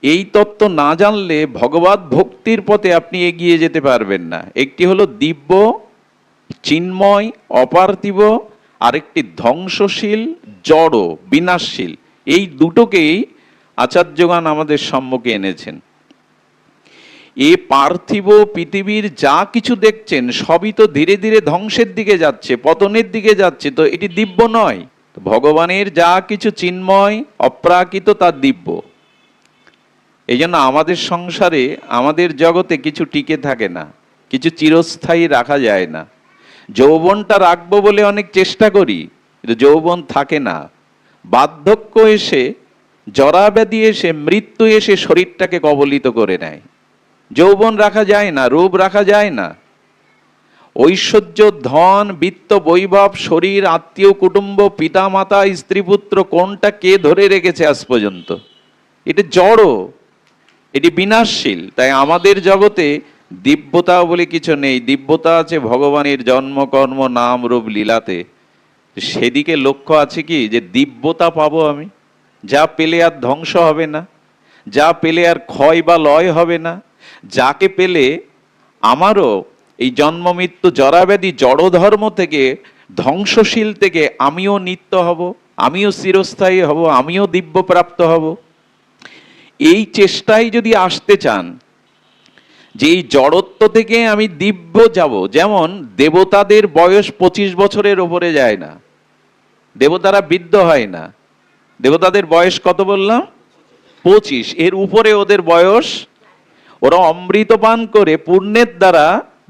এই তত্ত্ব না জানলে ভগবত ভক্তির পথে আপনি এগিয়ে যেতে পারবেন না। একটি হলো দিব্য, চিন্ময়, অপার্থিব, আরেকটি ধ্বংসশীল, জড়, বিনাশশীল। এই দুটোকেই আচার্যগণ আমাদের সম্মুখে এনেছেন। এ পার্থিব পৃথিবীর যা কিছু দেখছেন সবই তো ধীরে ধীরে ধ্বংসের দিকে যাচ্ছে, পতনের দিকে যাচ্ছে, তো এটি দিব্য নয়। ভগবানের যা কিছু চিন্ময়, অপ্রাকৃত, তা দিব্য। এই জন্য আমাদের সংসারে, আমাদের জগতে কিছু টিকে থাকে না, কিছু চিরস্থায়ী রাখা যায় না। যৌবনটা রাখবো বলে অনেক চেষ্টা করি, কিন্তু যৌবন থাকে না। বার্ধক্য এসে, জরাব্যাধি এসে, মৃত্যু এসে শরীরটাকে কবলিত করে নেয়। যৌবন রাখা যায় না, রূপ রাখা যায় না। ঐশ্বর্য, ধন, বিত্ত, বৈভব, শরীর, আত্মীয়, কুটুম্ব, পিতা মাতা, স্ত্রী, পুত্র, কোনটা কে ধরে রেখেছে আজ পর্যন্ত? এটা জড়, এটি বিনাশশীল। তাই আমাদের জগতে দিব্যতা বলে কিছু নেই। দিব্যতা আছে ভগবানের জন্ম, কর্ম, নাম, রূপ, লীলাতে। সেদিকে লক্ষ্য আছে কি, যে দিব্যতা পাবো আমি, যা পেলে আর ধ্বংস হবে না, যা পেলে আর ক্ষয় বা লয় হবে না, যাকে পেলে আমারও এই জন্ম, মৃত্যু, জরাব্যাধি, জড় ধর্ম থেকে, ধ্বংসশীল থেকে আমিও নিত্য হব, আমিও চিরস্থায়ী হব, আমিও দিব্য প্রাপ্ত হব। এই চেষ্টায় যদি আসতে চান যে এই জড়ত্ব থেকে আমি দিব্য যাব, যেমন দেবতাদের বয়স 25 বছরের ওপরে যায় না, দেবতারা বৃদ্ধ হয় না। দেবতাদের বয়স কত বললাম? 25, এর উপরে ওদের বয়স। ওরা অমৃত পান করে পুণ্যের দ্বারা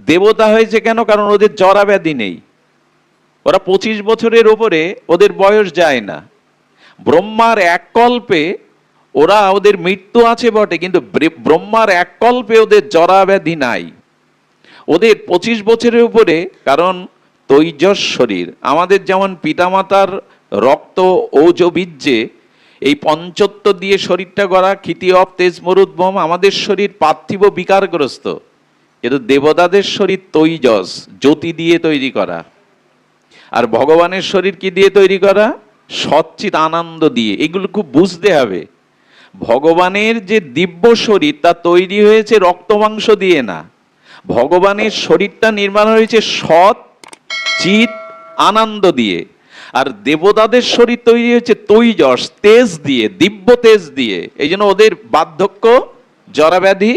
দেবতা হয়েছে। কেন? কারণ ওদের জরাব্যাধি নেই। ওরা 25 বছরের ওপরে ওদের বয়স যায় না। ব্রহ্মার এক কল্পে ওদের মৃত্যু আছে বটে, কিন্তু ব্রহ্মার এক কল্পে ওদের জরাব্যাধি নাই। ওদের 25 বছরের উপরে, কারণ তৈজস শরীর। আমাদের যেমন পিতামাতার রক্ত ঔজ বীর্যে এই পঞ্চত্ব দিয়ে শরীরটা গড়া, ক্ষিতি অপ তেজ মরুদ্ভম। আমাদের শরীর পার্থিব বিকারগ্রস্ত, কিন্তু দেবতাদের শরীর তৈজস, জ্যোতি দিয়ে তৈরি করা। আর ভগবানের শরীর কি দিয়ে তৈরি করা? সচ্চিত আনন্দ দিয়ে। এগুলো খুব বুঝতে হবে। ভগবানের যে দিব্য শরীর, তা তৈরি হয়েছে রক্ত মাংস দিয়ে না। ভগবানের শরীরটা নির্মাণ হয়েছে সৎ চিত আনন্দ দিয়ে। আর দেবতাদের শরীর তৈরি হয়েছে তৈজস, তেজ দিয়ে, দিব্য তেজ দিয়ে। এই জন্য ওদের বার্ধক্য, জরাব্যাধি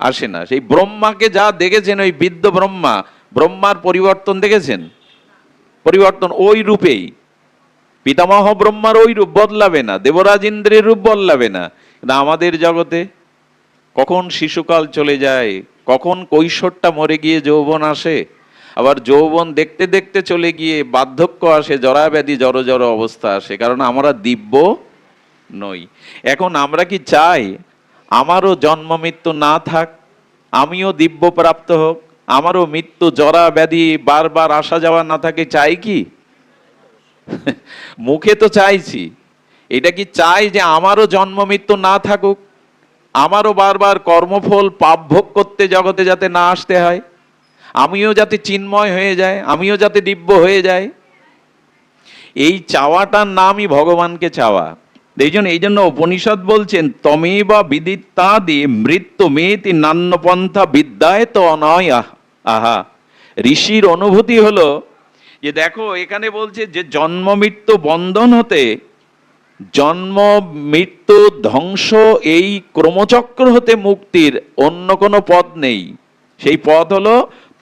আসে না। সেই ব্রহ্মাকে যা দেখেছেন, ওই বৃদ্ধ ব্রহ্মা, ব্রহ্মার পরিবর্তন দেখেছেন? পরিবর্তন ওই রূপেই। পিতামহ ব্রহ্মার ওই রূপ বদলাবে না, দেবরাজ ইন্দ্রের রূপ বদলাবে না। কিন্তু আমাদের জগতে কখন শিশুকাল চলে যায়, কখন কৈশোরটা মরে গিয়ে যৌবন আসে, আবার যৌবন দেখতে দেখতে চলে গিয়ে বার্ধক্য আসে, জরাব্যাধি, জড় জড় অবস্থা আসে। কারণ আমরা দিব্য নই। এখন আমরা কি চাই আমারও জন্ম মৃত্যু না থাক, আমিও দিব্য প্রাপ্ত হোক, আমারও মৃত্যু, জরা ব্যাধি, বারবার আসা যাওয়া না থাকে? চাই কি? মুখে তো চাইছি। এটা কি চাই যে আমারও জন্ম মৃত্যু না থাকুক, আমারও বারবার কর্মফল পাপ ভোগ করতে জগতে যাতে না আসতে হয়, আমিও যাতে চিন্ময় হয়ে যায়, আমিও যাতে দিব্য হয়ে যায়? এই চাওয়াটার নামই ভগবানকে চাওয়া। এই জন্য উপনিষদ বলছেন, তমেবা বিদিত্তাদি মৃত্যু মেতি নান্য পন্থা বিদ্যায় তো অনয় আহা। ঋষির অনুভূতি হলো যে দেখো, এখানে বলছে যে জন্ম মৃত্যু বন্ধন হতে, জন্ম মৃত্যু ধ্বংস, এই ক্রমচক্র হতে মুক্তির অন্য কোনো পথ নেই। সেই পথ হলো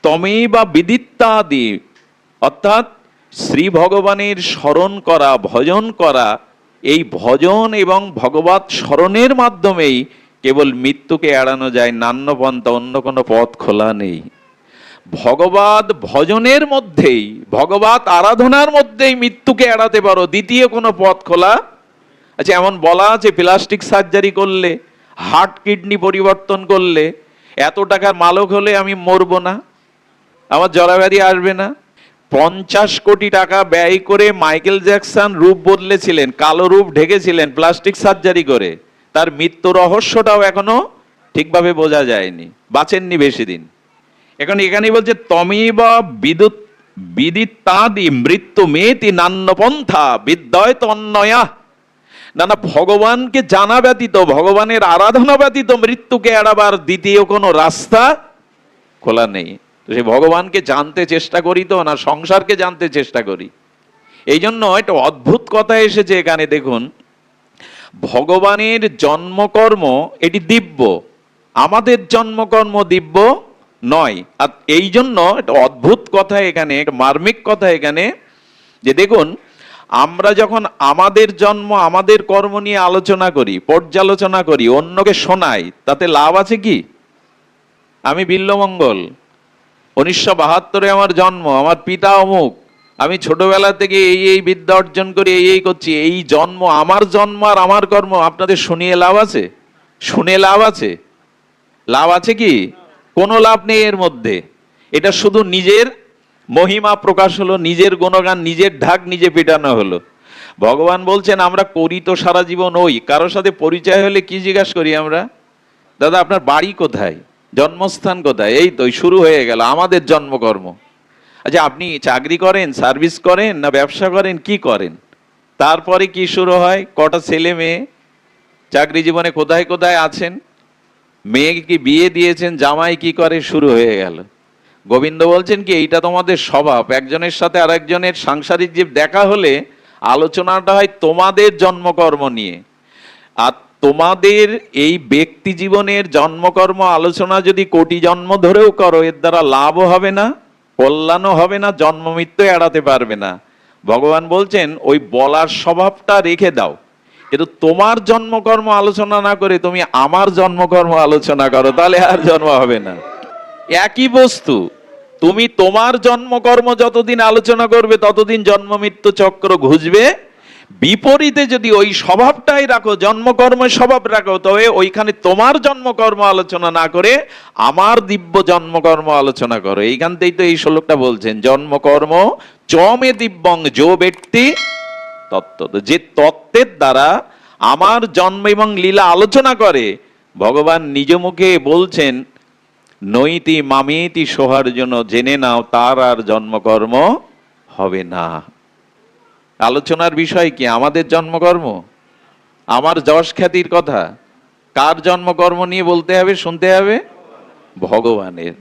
তমেবা বিদিত্তাদি, অর্থাৎ শ্রী ভগবানের স্মরণ করা, ভজন করা। এই ভজন এবং ভগবত স্মরণের মাধ্যমেই কেবল মৃত্যুকে এড়ানো যায়। নান্যপন্থা, অন্য কোনো পথ খোলা নেই। ভগবত ভজনের মধ্যেই, ভগবত আরাধনার মধ্যেই মৃত্যুকে এড়াতে পারো, দ্বিতীয় কোনো পথ খোলা। আচ্ছা, এমন বলা আছে প্লাস্টিক সার্জারি করলে, হার্ট কিডনি পরিবর্তন করলে, এত টাকার মালক হলে আমি মরবো না, আমার জরাব্যাধি আসবে না? 50 কোটি টাকা ব্যয় করে মাইকেল জ্যাকসন রূপ বদলেছিলেন, কালো রূপ ঢেকেছিলেন প্লাস্টিক সার্জারি করে। তার মৃত্যু রহস্যটাও এখনো ঠিকভাবে বোঝা যায়নি, বাঁচেননি বেশি দিন। এখন এখানে বলছে তমেবা বিদিত্তাদি মৃত্যু মেতি নান্য পন্থা বিদ্যয় তন্নয়া। না না, ভগবানকে জানা ব্যতীত, ভগবানের আরাধনা ব্যতীত মৃত্যুকে এড়াবার দ্বিতীয় কোনো রাস্তা খোলা নেই। সে ভগবানকে জানতে চেষ্টা করি তো না সংসারকে জানতে চেষ্টা করি। এই জন্য একটা অদ্ভুত কথা এসেছে এখানে, দেখুন, ভগবানের জন্মকর্ম এটি দিব্য, আমাদের জন্মকর্ম দিব্য নয়। আর এই জন্য একটা অদ্ভুত কথা এখানে, একটা মার্মিক কথা এখানে, যে দেখুন, আমরা যখন আমাদের জন্ম আমাদের কর্ম নিয়ে আলোচনা করি, পর্যালোচনা করি, অন্যকে শোনাই, তাতে লাভ আছে কি? আমি বিল্লমঙ্গল, 1972 আমার জন্ম, আমার পিতা অমুক, আমি ছোটবেলা থেকে এই বিদ্যা অর্জন করি, এই করছি, এই জন্ম, আমার জন্ম আর আমার কর্ম আপনাদের শুনিয়ে লাভ আছে? শুনে লাভ আছে? লাভ আছে কি? কোনো লাভ নেই এর মধ্যে। এটা শুধু নিজের মহিমা প্রকাশ হলো, নিজের গুণগান, নিজের ঢাক নিজে পেটানো হলো। ভগবান বলছেন আমরা করি তো সারা জীবন ওই, কারোর সাথে পরিচয় হলে কি জিজ্ঞাসা করি আমরা? দাদা আপনার বাড়ি কোথায়, জন্মস্থান কোথায়? এই তো শুরু হয়ে গেল আমাদের জন্মকর্ম। আচ্ছা আপনি চাকরি করেন, সার্ভিস করেন, না ব্যবসা করেন, কি করেন? তারপরে কি শুরু হয়? কটা ছেলে মেয়ে, চাকরি জীবনে কোথায় কোথায় আছেন, মেয়েকে কি বিয়ে দিয়েছেন, জামাই কি করে, শুরু হয়ে গেল। গোবিন্দ বলছেন কি এইটা তোমাদের স্বভাব, একজনের সাথে আর একজনের সাংসারিক জীব দেখা হলে আলোচনাটা হয় তোমাদের জন্মকর্ম নিয়ে। আর তোমাদের এই ব্যক্তি জীবনের জন্মকর্ম আলোচনা যদি কোটি জন্ম ধরেও করো, এর দ্বারা লাভও হবে না, কল্যাণও হবে না, জন্ম মৃত্যু এড়াতে পারবে না। ভগবান বলছেন ওই বলার স্বভাবটা রেখে দাও, কিন্তু তোমার জন্মকর্ম আলোচনা না করে তুমি আমার জন্মকর্ম আলোচনা করো, তাহলে আর জন্ম হবে না। একই বস্তু, তুমি তোমার জন্মকর্ম যতদিন আলোচনা করবে ততদিন জন্ম মৃত্যু চক্র ঘুষবে। বিপরীতে যদি ওই স্বভাবটাই রাখো, জন্মকর্মের স্বভাব রাখো, তবে ওইখানে তোমার জন্মকর্ম আলোচনা না করে আমার দিব্য জন্মকর্ম আলোচনা করো। এইখান থেকেই তো এই শ্লোকটা বলছেন, জন্মকর্ম চমে দিব্যং যো ব্যক্তি তত্ত্ব। যে তত্ত্বের দ্বারা আমার জন্ম এবং লীলা আলোচনা করে, ভগবান নিজ মুখে বলছেন নৈতি মামেতি সোহার্জুন, জেনে নাও তার আর জন্মকর্ম হবে না। আলোচনার বিষয় কি? আমাদের জন্মকর্ম, আমার যশ খ্যাতির কথা। কার জন্মকর্ম নিয়ে বলতে হবে, শুনতে হবে? ভগবানের।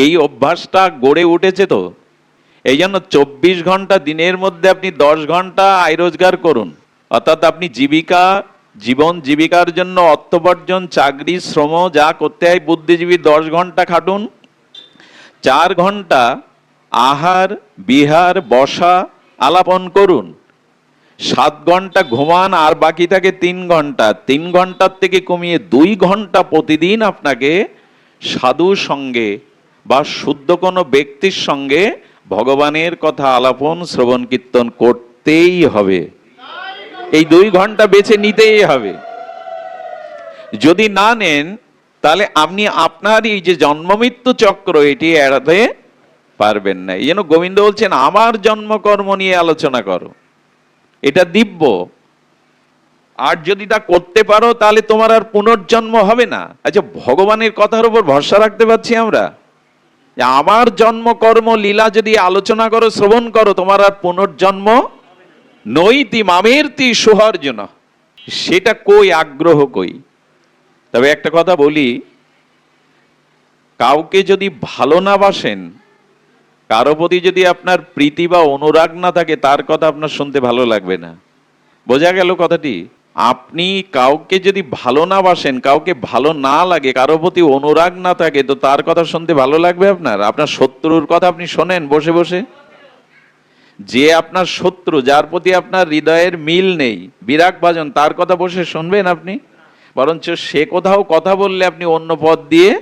এই অভ্যাসটা গড়ে উঠেছে তো। এই জন্য 24 ঘন্টা দিনের মধ্যে আপনি 10 ঘন্টা আয় রোজগার করুন, অর্থাৎ আপনি জীবিকা, জীবন জীবিকার জন্য অর্থোপার্জন, চাকরি, শ্রম যা করতে হয়, বুদ্ধিজীবী 10 ঘন্টা খাটুন। 4 ঘন্টা আহার বিহার বসা আলাপন করুন। 7 ঘন্টা ঘুমান, আর বাকি থাকে 3 ঘন্টা। 3 ঘন্টার থেকে কমিয়ে 2 ঘন্টা প্রতিদিন আপনাকে সাধুর সঙ্গে বা শুদ্ধ কোনো ব্যক্তির সঙ্গে ভগবানের কথা আলাপন শ্রবণ কীর্তন করতেই হবে। এই 2 ঘন্টা বেছে নিতেই হবে। যদি না নেন তাহলে আপনি আপনার এই যে জন্ম মৃত্যু চক্র এটি এড়াতে পারবেন না। এই জন্য গোবিন্দ বলছেন আমার জন্মকর্ম নিয়ে আলোচনা করো, এটা দিব্য। আর যদি তা করতে পারো তাহলে তোমার আর পুনর্জন্ম হবে না। আচ্ছা ভগবানের কথার উপর ভরসা রাখতে পারছি আমরা? আমার জন্মকর্ম লীলা যদি আলোচনা করো, শ্রবণ করো, তোমার আর পুনর্জন্ম নৈতি মামেরতি সোহার্জুন। সেটা কই, আগ্রহ কই? তবে একটা কথা বলি, কাউকে যদি ভালো না বাসেন, কারো প্রতি যদি আপনার প্রীতি বা অনুরাগ না থাকে, তার কথা আপনার শুনতে ভালো লাগবে না। বোঝা গেল কথাটি? আপনি কাউকে যদি ভালো না বাসেন, কাউকে ভালো না লাগে, কারো প্রতি অনুরাগ না থাকে, তো তার কথা শুনতে ভালো লাগবে আপনার? আপনার শত্রুর কথা আপনি শোনেন বসে বসে? যে আপনার শত্রু, যার প্রতি আপনার হৃদয়ের মিল নেই, বিরাগ ভাজন, তার কথা বসে শুনবেন আপনি? বরঞ্চ সে কোথাও কথা বললে আপনি অন্য পথ দিয়ে।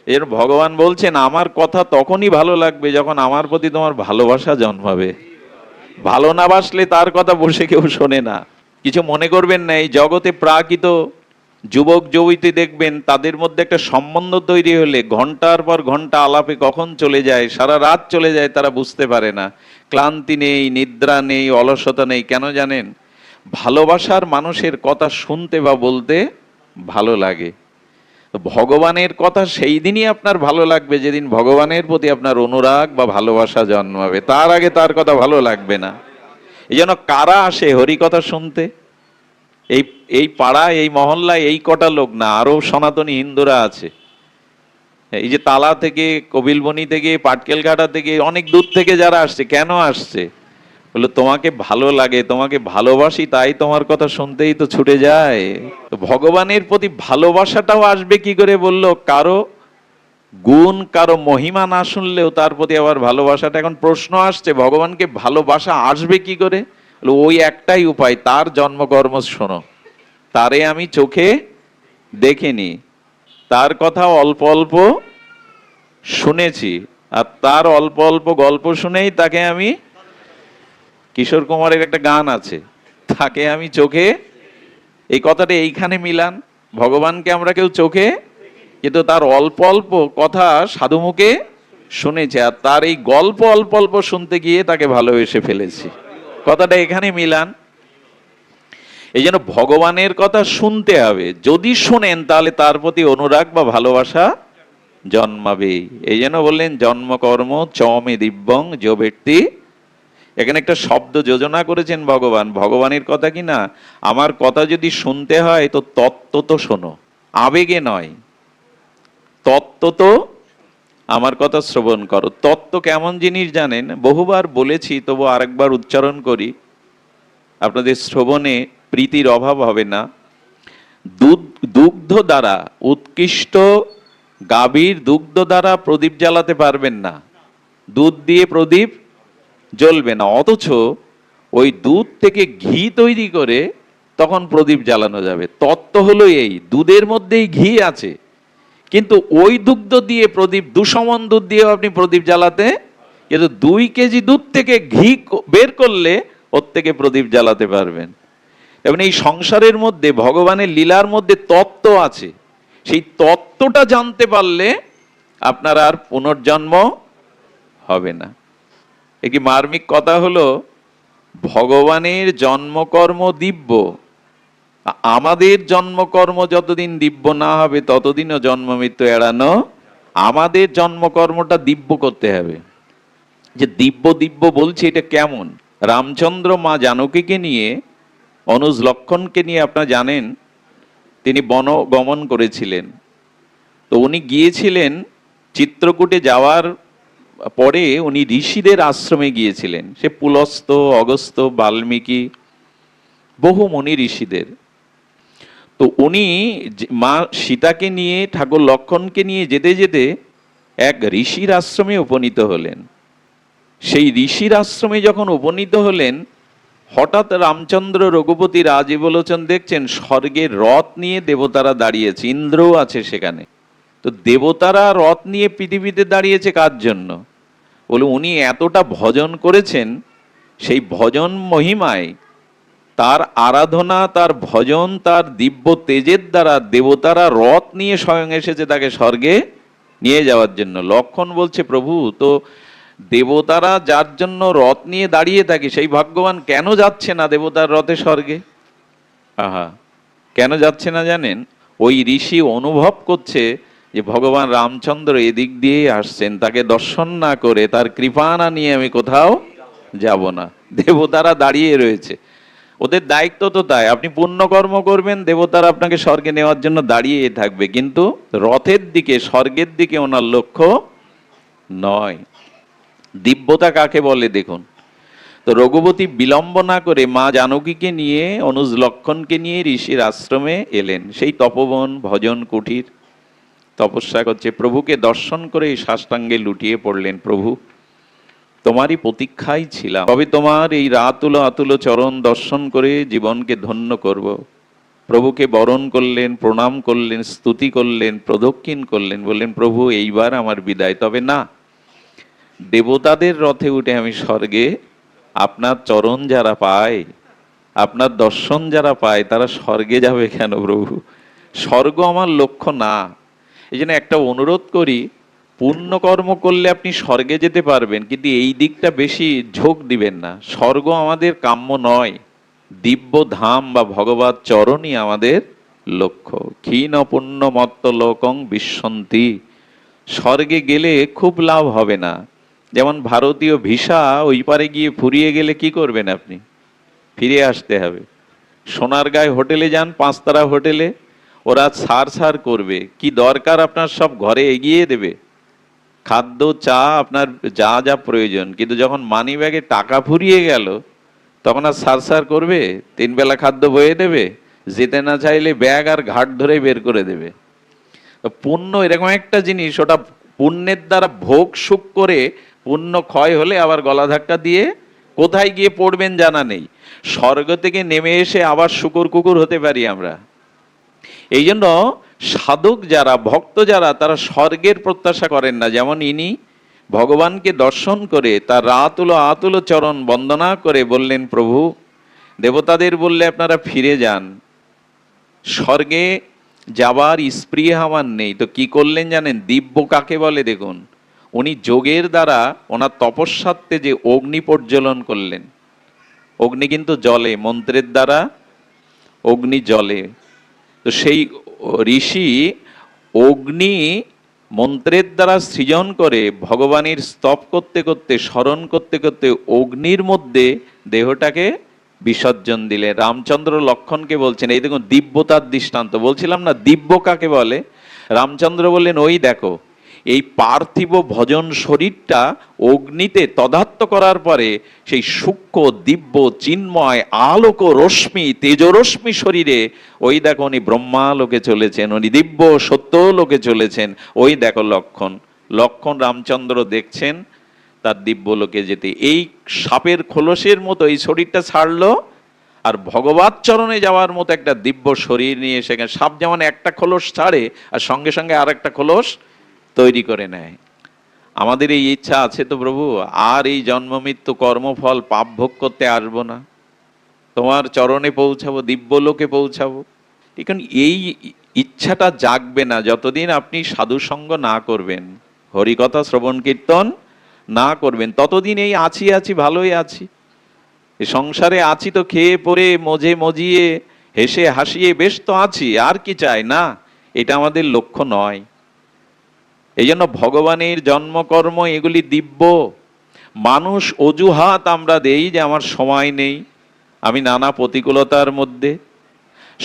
এর ভগবান বলছেন আমার কথা তখনই ভালো লাগবে যখন আমার প্রতি তোমার ভালোবাসা জন্মাবে। ভালো না বাসলে তার কথা বসে কেউ শোনে না। কিছু মনে করবেন না, এই জগতে প্রাকৃত যুবক যুবতী দেখবেন, তাদের মধ্যে একটা সম্বন্ধ তৈরি হলে ঘন্টার পর ঘন্টা আলাপে কখন চলে যায়, সারা রাত চলে যায়, তারা বুঝতে পারে না। ক্লান্তি নেই, নিদ্রা নেই, অলসতা নেই। কেন জানেন? ভালোবাসার মানুষের কথা শুনতে বা বলতে ভালো লাগে। ভগবানের কথা সেই দিনই আপনার ভালো লাগবে যেদিন ভগবানের প্রতি আপনার অনুরাগ বা ভালোবাসা জন্মাবে। তার আগে তার কথা ভালো লাগবে না। এই জন্য কারা আসে হরি কথা শুনতে? এই এই পাড়ায়, এই মহল্লায় এই কটা লোক না, আরো সনাতনী হিন্দুরা আছে। এই যে তালা থেকে, কবিলবনি থেকে, পাটকেলঘাটা থেকে, অনেক দূর থেকে যারা আসছে, কেন আসছে? বলে তোমাকে ভালো লাগে, তোমাকে ভালোবাসি, তাই তোমার কথা শুনতেই তো ছুটে যায়। তো ভগবানের প্রতি ভালোবাসাটাও আসবে কি করে? বললো কারো গুণ, কারো মহিমা না শুনলেও তার প্রতি আবার ভালোবাসাটা। এখন প্রশ্ন আসছে, ভগবানকে ভালোবাসা আসবে কি করে? ওই একটাই উপায়, তার জন্মকর্ম শোনো। তারে আমি চোখে দেখিনি, তার কথা অল্প অল্প শুনেছি, আর তার অল্প অল্প গল্প শুনেই তাকে আমি, কিশোর কুমারের একটা গান আছে, তাকে আমি চোখে, এই কথাটা এইখানে মিলান। ভগবানকে আমরা কেউ চোখে, কিন্তু তার অল্প অল্প কথা সাধু মুখে শুনেছি, আর তার এই গল্প অল্প অল্প শুনতে গিয়ে তাকে ভালোবেসে ফেলেছি। কথাটা এখানে মিলান। এই জন্য ভগবানের কথা শুনতে হবে, যদি শোনেন তাহলে তার প্রতি অনুরাগ বা ভালোবাসা জন্মাবে। এই জন্য বললেন জন্মকর্ম চমে দিব্যং যো ব্যক্তি। এখানে একটা শব্দ যোজনা করেছেন ভগবান। ভগবানের কথা কি না, আমার কথা যদি শুনতে হয় তো তত্ত্ব তো শোনো, আবেগে নয়, তত্ত্ব তো আমার কথা শ্রবণ করো। তত্ত্ব কেমন জিনিস জানেন? বহুবার বলেছি, তবু আরেকবার উচ্চারণ করি, আপনাদের শ্রবণে প্রীতির অভাব হবে না। দুগ্ধ দ্বারা, উৎকৃষ্ট গাভীর দুগ্ধ দ্বারা প্রদীপ জ্বালাতে পারবেন না, দুধ দিয়ে প্রদীপ জ্বলবে না। অথচ ওই দুধ থেকে ঘি তৈরি করে তখন প্রদীপ জ্বালানো যাবে। তত্ত্ব হলো এই, দুধের মধ্যেই ঘি আছে, কিন্তু ওই দুগ্ধ দিয়ে প্রদীপ, দুসমন দুধ দিয়েও আপনি প্রদীপ জ্বালাতে, কিন্তু 2 কেজি দুধ থেকে ঘি বের করলে ওর থেকে প্রদীপ জ্বালাতে পারবেন। এবং এই সংসারের মধ্যে, ভগবানের লীলার মধ্যে তত্ত্ব আছে। সেই তত্ত্বটা জানতে পারলে আপনার আর পুনর্জন্ম হবে না। একটি মার্মিক কথা হলো, ভগবানের জন্মকর্ম দিব্য, আমাদের জন্মকর্ম যতদিন দিব্য না হবে ততদিনও জন্ম মৃত্যু এড়ানো। আমাদের জন্মকর্মটা দিব্য করতে হবে। যে দিব্য দিব্য বলছি, এটা কেমন? রামচন্দ্র মা জানকীকে নিয়ে, অনুজ লক্ষণকে নিয়ে, আপনারা জানেন তিনি বন গমন করেছিলেন। তো উনি গিয়েছিলেন, চিত্রকূটে যাওয়ার পরে উনি ঋষিদের আশ্রমে গিয়েছিলেন। সে পুলস্ত, অগস্ত্য, বাল্মীকি, বহু মুনি ঋষিদের। তো উনি মা সীতাকে নিয়ে, ঠাকুর লক্ষণকে নিয়ে যেতে যেতে এক ঋষির আশ্রমে উপনীত হলেন। সেই ঋষির আশ্রমে যখন উপনীত হলেন, হঠাৎ রামচন্দ্র রঘুপতি রাজীবলোচন দেখছেন স্বর্গের রথ নিয়ে দেবতারা দাঁড়িয়েছে, ইন্দ্রও আছে সেখানে। তো দেবতারা রথ নিয়ে পৃথিবীতে দাঁড়িয়েছে কার জন্য? বলে উনি এতটা ভজন করেছেন, সেই ভজন মহিমায়, তার আরাধনা, তার ভজন, তার দিব্য তেজের দ্বারা দেবতারা রথ নিয়ে স্বয়ং এসেছে তাকে স্বর্গে নিয়ে যাওয়ার জন্য। লক্ষণ বলছে, প্রভু, তো দেবতারা যার জন্য রথ নিয়ে দাঁড়িয়ে থাকে, সেই ভাগ্যবান কেন যাচ্ছে না দেবতার রথে স্বর্গে? আহা, কেন যাচ্ছে না জানেন? ওই ঋষি অনুভব করছে যে ভগবান রামচন্দ্র এদিক দিয়ে আসছেন, তাকে দর্শন না করে, তার কৃপা না নিয়ে আমি কোথাও যাব না। দেবতারা দাঁড়িয়ে রয়েছে, ওদের দায়িত্ব তো তাই। আপনি পুণ্যকর্ম করবেন, দেবতারা আপনাকে স্বর্গে নেওয়ার জন্য দাঁড়িয়ে থাকবে, কিন্তু রথের দিকে, স্বর্গের দিকে ওনার লক্ষ্য নয়। দিব্যতা কাকে বলে দেখুন। তো রঘুপতি বিলম্ব না করে মা জানকীকে নিয়ে, অনুজ লক্ষণকে নিয়ে ঋষির আশ্রমে এলেন। সেই তপবন, ভজন কুটির, তপস্যা করছে। প্রভুকে দর্শন করে সাষ্টাঙ্গে লুটিয়ে পড়লেন। প্রভু, তোমারই প্রতীক্ষায় ছিলাম, তবে তোমার এই রাতুল আতুল চরণ দর্শন করে জীবনকে ধন্য করব। প্রভুকে বরণ করলেন, প্রণাম করলেন, স্তুতি করলেন, প্রদক্ষিণ করলেন, বললেন প্রভু এইবার আমার বিদায়। তবে না, দেবতাদের রথে উঠে আমি স্বর্গে, আপনার চরণ যারা পায়, আপনার দর্শন যারা পায়, তারা স্বর্গে যাবে কেন প্রভু? স্বর্গ আমার লক্ষ্য না। এই জন্য একটা অনুরোধ করি, পুণ্যকর্ম করলে আপনি স্বর্গে যেতে পারবেন, কিন্তু এই দিকটা বেশি ঝোঁক দিবেন না। স্বর্গ আমাদের কাম্য নয়, দিব্য ধাম বা ভগবত চরণই আমাদের লক্ষ্য। ক্ষীণ পুণ্য মত্ত লোকং বিশ্বন্তি। স্বর্গে গেলে খুব লাভ হবে না। যেমন ভারতীয় ভিসা, ওই পারে গিয়ে ফুরিয়ে গেলে কি করবেন আপনি? ফিরে আসতে হবে। সোনারগাঁয় হোটেলে যান, 5 তারা হোটেলে, ওরা ছাড় ছাড় করবে, কি দরকার আপনার সব ঘরে এগিয়ে দেবে, খাদ্য, চা, আপনার যা যা প্রয়োজন, কিন্তু যখন মানি ব্যাগে টাকা ফুরিয়ে গেল তখন আর ছাড় ছাড় করবে? 3 বেলা খাদ্য বয়ে দেবে, যেতে না চাইলে ব্যাগ আর ঘাট ধরে বের করে দেবে। পুণ্য এরকম একটা জিনিস, ওটা পুণ্যের দ্বারা ভোগ সুখ করে পুণ্য ক্ষয় হলে আবার গলা ধাক্কা দিয়ে কোথায় গিয়ে পড়বেন জানা নেই। স্বর্গ থেকে নেমে এসে আবার শুকুর কুকুর হতে পারি আমরা। এই জন্য সাধক যারা, ভক্ত যারা, তারা স্বর্গের প্রত্যাশা করেন না। যেমন ইনি ভগবানকে দর্শন করে তার আতুল আতুল চরণ বন্দনা করে বললেন, প্রভু, দেবতাদের বললে আপনারা ফিরে যান, স্বর্গে যাবার স্পৃহা আমার নেই। তো কি করলেন জানেন? দিব্য কাকে বলে দেখুন, উনি যোগের দ্বারা ওনার তপস্যাত্বে যে অগ্নি প্রজ্বলন করলেন। অগ্নি কিন্তু জলে, মন্ত্রের দ্বারা অগ্নি জলে। তো সেই ঋষি অগ্নি মন্ত্রের দ্বারা সৃজন করে ভগবানের স্তব করতে করতে, স্মরণ করতে করতে অগ্নির মধ্যে দেহটাকে বিসর্জন দিলে। রামচন্দ্র লক্ষণকে বলছেন, এই দেখুন দিব্যতার দৃষ্টান্ত। বলছিলাম না দিব্য কাকে বলে? রামচন্দ্র বললেন, ওই দেখো, এই পার্থিব ভজন শরীরটা অগ্নিতে তদাত্ম করার পরে সেই সূক্ষ্ম দিব্য চিন্ময় আলোক রশ্মি, তেজরশ্মি শরীরে, ওই দেখো উনি ব্রহ্মালোকে চলেছেন, উনি দিব্য সত্য লোকে চলেছেন। ওই দেখো লক্ষণ, লক্ষণ রামচন্দ্র দেখছেন তার দিব্য লোকে যেতে। এই সাপের খোলসের মতো এই শরীরটা ছাড়লো, আর ভগবত চরণে যাওয়ার মতো একটা দিব্য শরীর নিয়ে সেখানে। সাপ যেমন একটা খোলস ছাড়ে আর সঙ্গে সঙ্গে আর একটা খোলস তৈরি করে নেয়। আমাদের এই ইচ্ছা আছে তো প্রভু, আর এই জন্ম মৃত্যু কর্মফল পাপ ভোগ করতে আসবো না, তোমার চরণে পৌঁছাবো, দিব্য লোকে পৌঁছাবো। এখন এই ইচ্ছাটা জাগবে না যতদিন আপনি সাধু সঙ্গ না করবেন, হরিকথা শ্রবণ কীর্তন না করবেন, ততদিন এই আছি আছি ভালোই আছি, এই সংসারে আছি তো খেয়ে পরে মজে মজিয়ে হেসে হাসিয়ে বেশ তো আছি, আর কি চাই? না, এটা আমাদের লক্ষ্য নয়। এই জন্য ভগবানের জন্মকর্ম এগুলি দিব্য। মানুষ অজুহাত আমরা দেই যে আমার সময় নেই, আমি নানা প্রতিকূলতার মধ্যে।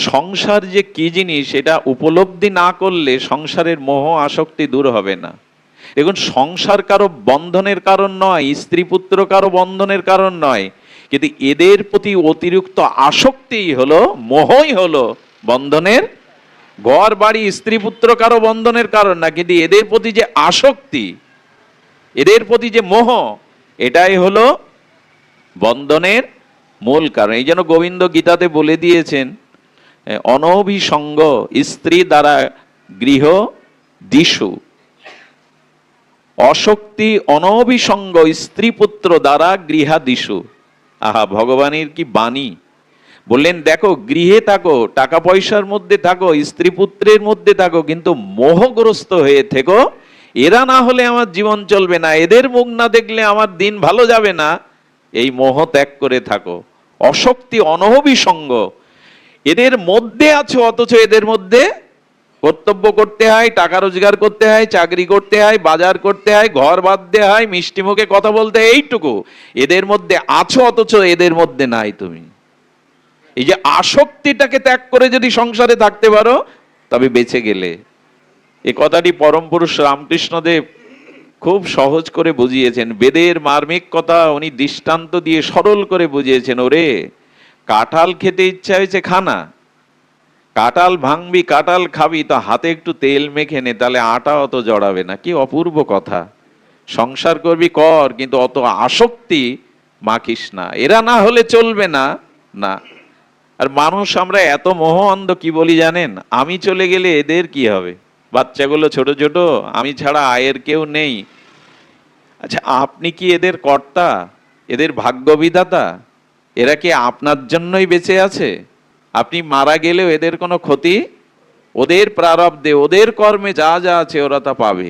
সংসার যে কি জিনিস এটা উপলব্ধি না করলে সংসারের মোহ আসক্তি দূর হবে না। দেখুন, সংসার কারো বন্ধনের কারণ নয়, স্ত্রী পুত্র কারো বন্ধনের কারণ নয়, কিন্তু এদের প্রতি অতিরিক্ত আসক্তিই হলো, মোহই হলো বন্ধনের। ঘর বাড়ি স্ত্রী পুত্র কারো বন্ধনের কারণ না, কিন্তু এদের প্রতি যে আসক্তি, এদের প্রতি যে মোহ, এটাই হলো বন্ধনের মূল কারণ। এই জন্য গোবিন্দ গীতাতে বলে দিয়েছেন, অনভিসঙ্গ স্ত্রী দ্বারা গৃহ দিশু, অশক্তি অনভিসঙ্গ স্ত্রী পুত্র দ্বারা গৃহাদিশু। আহা, ভগবানের কি বাণী! বললেন, দেখো, গৃহে থাকো, টাকা পয়সার মধ্যে থাকো, স্ত্রী পুত্রের মধ্যে থাকো, কিন্তু মোহগ্রস্ত হয়ে থেকো। এরা না হলে আমার জীবন চলবে না, এদের মুখ না দেখলে আমার দিন ভালো যাবে না, এই মোহ ত্যাগ করে থাকো। অশক্তি অনভিসঙ্গ, এদের মধ্যে আছো অথচ এদের মধ্যে কর্তব্য করতে হয়, টাকা রোজগার করতে হয়, চাকরি করতে হয়, বাজার করতে হয়, ঘর বাঁধতে হয়, মিষ্টি মুখে কথা বলতে হয়, এইটুকু এদের মধ্যে আছো অথচ এদের মধ্যে নাই তুমি। এই যে আসক্তিটাকে ত্যাগ করে যদি সংসারে থাকতে পারো তবে বেঁচে গেলে। এই কথাটি পরম পুরুষ রামকৃষ্ণদেব খুব সহজ করে বুঝিয়েছেন। বেদের মার্মিক কথা উনি দৃষ্টান্ত দিয়ে সরল করে বুঝিয়েছেন। ওরে, কাঁঠাল খেতে ইচ্ছা হয়েছে, খানা, কাঁঠাল ভাঙবি, কাঁঠাল খাবি, তো হাতে একটু তেল মেখে নে, তাহলে আটা অত জড়াবে না। কি অপূর্ব কথা! সংসার করবি কর, কিন্তু অত আসক্তি মাখিস না, এরা না হলে চলবে না। না, আর মানুষ আমরা এত মোহ অন্ধ, কি বলি জানেন? আমি চলে গেলে এদের কি হবে? বাচ্চাগুলো ছোট ছোট, আমি ছাড়া আয়ের কেউ নেই। আচ্ছা, আপনি কি এদের কর্তা, এদের ভাগ্য বিধাতা? এরা কি আপনার জন্যই বেঁচে আছে? আপনি মারা গেলেও এদের কোনো ক্ষতি? ওদের প্রারব্ধে, ওদের কর্মে যা যা আছে ওরা তা পাবে।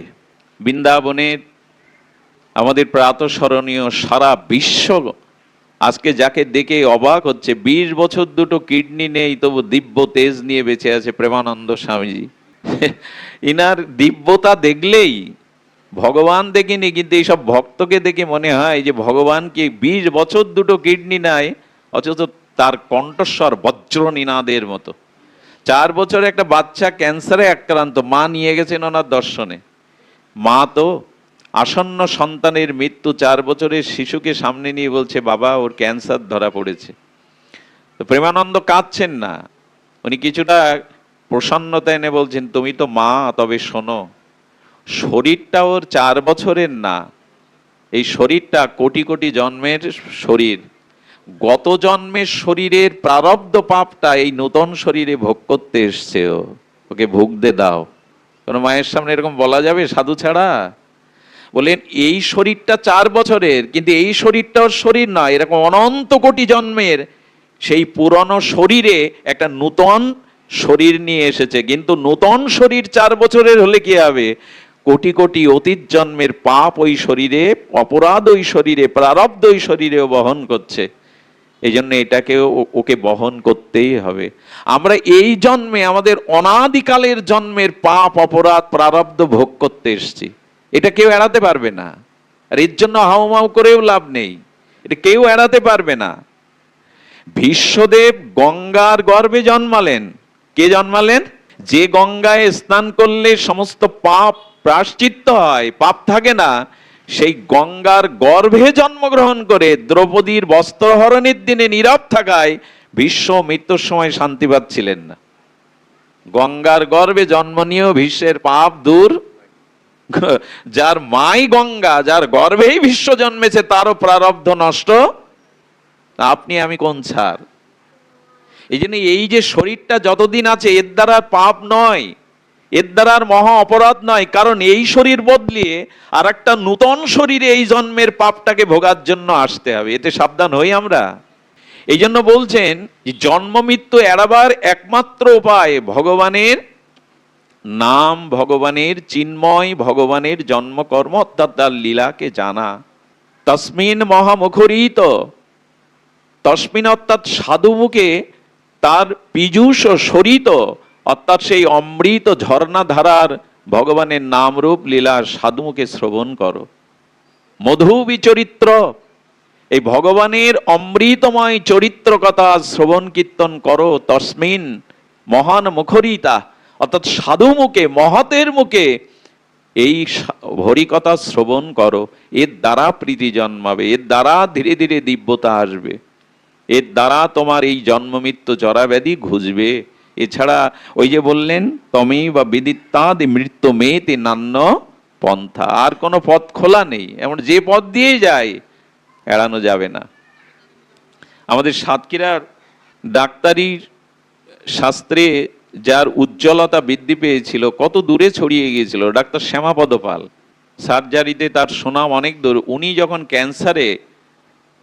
বৃন্দাবনের আমাদের প্রাতঃস্মরণীয় সারা বিশ্ব আজকে যাকে দেখে অবাক হচ্ছে, 20 বছর দুটো কিডনি নেই, তবু দিব্য তেজ নিয়ে বেঁচে আছে প্রেমানন্দ স্বামীজি। ইনার দিব্যতা দেখলেই, ভগবান দেখিনি, কিন্তু এইসব ভক্তকে দেখে মনে হয় যে ভগবান কি 20 বছর দুটো কিডনি নাই, অথচ তার কণ্ঠস্বর বজ্র নিনাদের মতো। 4 বছরে একটা বাচ্চা ক্যান্সারে আক্রান্ত, মা নিয়ে গেছেন ওনার দর্শনে। মা তো আসন্ন সন্তানের মৃত্যু, 4 বছরের শিশুকে সামনে নিয়ে বলছে, বাবা ওর ক্যান্সার ধরা পড়েছে। তো প্রেমানন্দ কাঁদছেন না, উনি কিছুটা প্রসন্নতা এনে বলছেন, তুমি তো মা, তবে শোনো, শরীরটা ওর 4 বছরের না, এই শরীরটা কোটি কোটি জন্মের শরীর। গত জন্মের শরীরের প্রারব্ধ পাপটা এই নূতন শরীরে ভোগ করতে এসছে, ওকে ভুগতে দাও। কোন মায়ের সামনে এরকম বলা যাবে সাধু ছাড়া? বলেন এই শরীরটা 4 বছরের, কিন্তু এই শরীরটা ওর শরীর নয়, এরকম অনন্ত কোটি জন্মের সেই পুরনো শরীরে একটা নূতন শরীর নিয়ে এসেছে। কিন্তু নূতন শরীর 4 বছরের হলে কি হবে? কোটি কোটি অতীত জন্মের পাপ ওই শরীরে, অপরাধ ওই শরীরে, প্রারব্ধ ওই শরীরেও বহন করছে। এই জন্য এটাকে ওকে বহন করতেই হবে। আমরা এই জন্মে আমাদের অনাদিকালের জন্মের পাপ, অপরাধ, প্রারব্ধ ভোগ করতে এসেছি, এটা কেউ এড়াতে পারবে না। আর এর জন্য হাউমাউ করেও লাভ নেই, এটা কেউ এড়াতে পারবে না। ভীষ্মদেব গঙ্গার গর্ভে জন্মালেন। কে জন্মালেন? যে গঙ্গায় স্নান করলে সমস্ত পাপ প্রায়শ্চিত্ত হয়, পাপ থাকে না, সেই গঙ্গার গর্ভে জন্মগ্রহণ করে দ্রৌপদীর বস্ত্রহরণের দিনে নীরব থাকায় ভীষ্ম মৃত্যুর সময় শান্তি পাচ্ছিলেন না। গঙ্গার গর্ভে জন্ম নিয়েও ভীষ্মের পাপ দূর। যার মাই গঙ্গা, যার গর্ভেই ভীষ্ম জন্মেছে, তারও প্রারব্ধ নষ্ট। আপনি আমি কোন ছাড়? এই জন্য এই যে শরীরটা যতদিন আছে, এর দ্বারা পাপ নয়, এর দ্বারা মহা অপরাধ নয়, কারণ এই শরীর বদলিয়ে আর একটা নূতন শরীরে এই জন্মের পাপটাকে ভোগার জন্য আসতে হবে। এতে সাবধান হই আমরা। এই জন্য বলছেন যে জন্ম মৃত্যু এড়াবার একমাত্র উপায় ভগবানের নাম, ভগবানের চিন্ময়, ভগবানের জন্মকর্ম অর্থাৎ তার লীলাকে জানা। তস্মিন মহামুখরিত, তস্মিন অর্থাৎ সাধুমুখে তার পীযূষ সরিত, অর্থাৎ সেই অমৃত ঝর্ণা ধারার ভগবানের নাম রূপ লীলা সাধুমুখে শ্রবণ করো। মধু বিচরিত্র, এই ভগবানের অমৃতময় চরিত্র কথা শ্রবণ কীর্তন করো। তস্মিন মহান মুখরিতা, অর্থাৎ সাধু মুখে, মহতের মুখে এই হরিকথা শ্রবণ করো। এর দ্বারা প্রীতি জন্মাবে, এর দ্বারা ধীরে ধীরে দিব্যতা আসবে, এর দ্বারা তোমার এই জন্ম মৃত্যু জরা ব্যাধি ঘুচবে। এছাড়া ওই যে বললেন, তমেই বা বিদিত্তাদি মৃত্যু মেতে নান্য পন্থা, আর কোনো পথ খোলা নেই। এমন যে পথ দিয়ে যায় এড়ানো যাবে না। আমাদের সাতক্ষীরার ডাক্তারি শাস্ত্রে যার উজ্জ্বলতা বৃদ্ধি পেয়েছিল, কত দূরে ছড়িয়ে গিয়েছিল, ডাক্তার শ্যামাপদ পাল। সার্জারিতে তার সুনাম অনেক দূর। উনি যখন ক্যান্সারে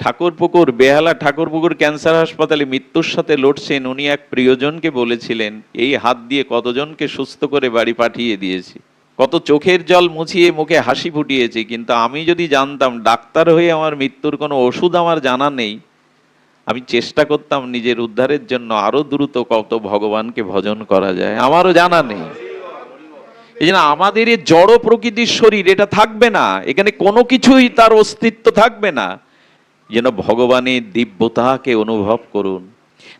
ঠাকুরপুকুর, বেহালা ঠাকুরপুকুর ক্যান্সার হাসপাতালে মৃত্যুর সাথে লড়ছেন, উনি এক প্রিয়জনকে বলেছিলেন, এই হাত দিয়ে কতজনকে সুস্থ করে বাড়ি পাঠিয়ে দিয়েছি, কত চোখের জল মুছিয়ে মুখে হাসি ফুটিয়েছি, কিন্তু আমি যদি জানতাম ডাক্তার হয়ে আমার মৃত্যুর কোনো ওষুধ আমার জানা নেই, আমি চেষ্টা করতাম নিজের উদ্ধারের জন্য আরো দ্রুত কত ভগবানকে ভজন করা যায়, আমারও জানা নেই। এই জন্য আমাদের এই জড় প্রকৃতির শরীর, এটা থাকবে না, এখানে কোনো কিছুই তার অস্তিত্ব থাকবে না। যেন ভগবানের দিব্যতাকে অনুভব করুন।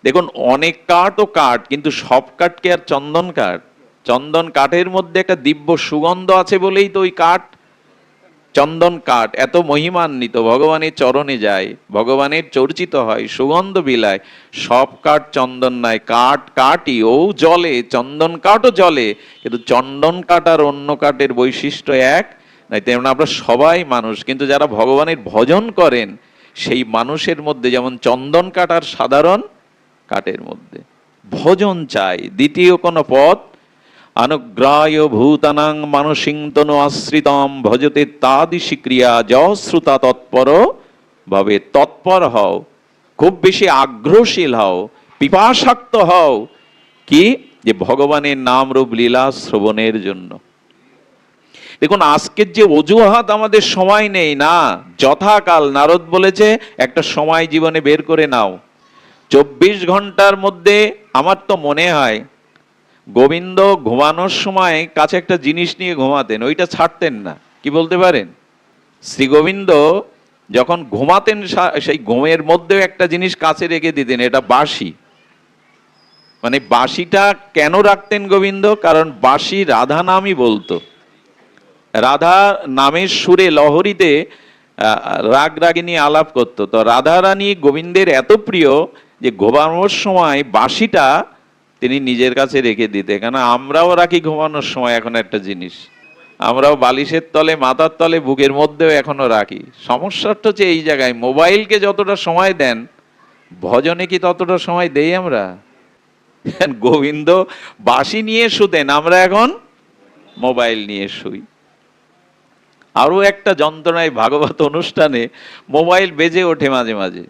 দেখুন, অনেক কাঠ ও কাঠ, কিন্তু সব কাঠকে আর চন্দন কাঠ? চন্দন কাঠের মধ্যে একটা দিব্য সুগন্ধ আছে বলেই তো ওই কাঠ চন্দন কাঠ এত মহিমান্বিত, ভগবানের চরণে যায়, ভগবানের চর্চিত হয়, সুগন্ধ বিলায়। সব কাঠ চন্দন নয়, কাঠ কাঠই, ও জলে, চন্দন কাঠও জলে, কিন্তু চন্দন কাঠ আর অন্য কাঠের বৈশিষ্ট্য এক নাই। তেমন আমরা সবাই মানুষ, কিন্তু যারা ভগবানের ভজন করেন সেই মানুষের মধ্যে যেমন চন্দন কাঠ আর সাধারণ কাঠের মধ্যে ভজন চাই। দ্বিতীয় কোনো পথ, অনুগ্রায় ভূতানাং মানসিংতনু আশ্রিতম ভজতে তাদিশি ক্রিয়া যশ্রুতা তৎপর ভাবে। তৎপর হও, খুব বেশি আগ্রহশীল হও, পিপাসাক্ত হও, কি যে ভগবানের নাম রূপ লীলা শ্রবণের জন্য। দেখুন, আজকের যে অজুহাত আমাদের সময় নেই না, যথাকাল নারদ বলেছে একটা সময় জীবনে বের করে নাও। 24 ঘন্টার মধ্যে আমার তো মনে হয় গোবিন্দ ঘুমানোর সময় কাছে একটা জিনিস নিয়ে ঘুমাতেন, ওইটা ছাড়তেন না। কি বলতে পারেন? শ্রী গোবিন্দ যখন ঘুমাতেন সেই ঘুমের মধ্যেও একটা জিনিস কাছে রেখে দিতেন, এটা বাঁশি। মানে বাঁশিটা কেন রাখতেন গোবিন্দ? কারণ বাঁশি রাধা নামই বলতো, রাধা নামের সুরে লহরীতে রাগ রাগিনী আলাপ করতো। তো রাধা রানী গোবিন্দের এত প্রিয় যে ঘুমানোর সময় বাঁশিটা তিনি নিজের কাছে রেখে দিতে। কেন আমরাও রাখি ঘুমানোর সময় এখন একটা জিনিস, আমরাও বালিশের তলে, মাথার তলে, বুকের মধ্যেও এখনো রাখি। সমস্যাটা হচ্ছে এই জায়গায়, মোবাইলকে যতটা সময় দেন ভজনে কি ততটা সময় দেই আমরা? গোবিন্দ বাঁশি নিয়ে শুতেন, আমরা এখন মোবাইল নিয়ে শুই। আরো একটা যন্ত্রণায় ভাগবত অনুষ্ঠানে মোবাইল বেজে ওঠে মাঝে মাঝে।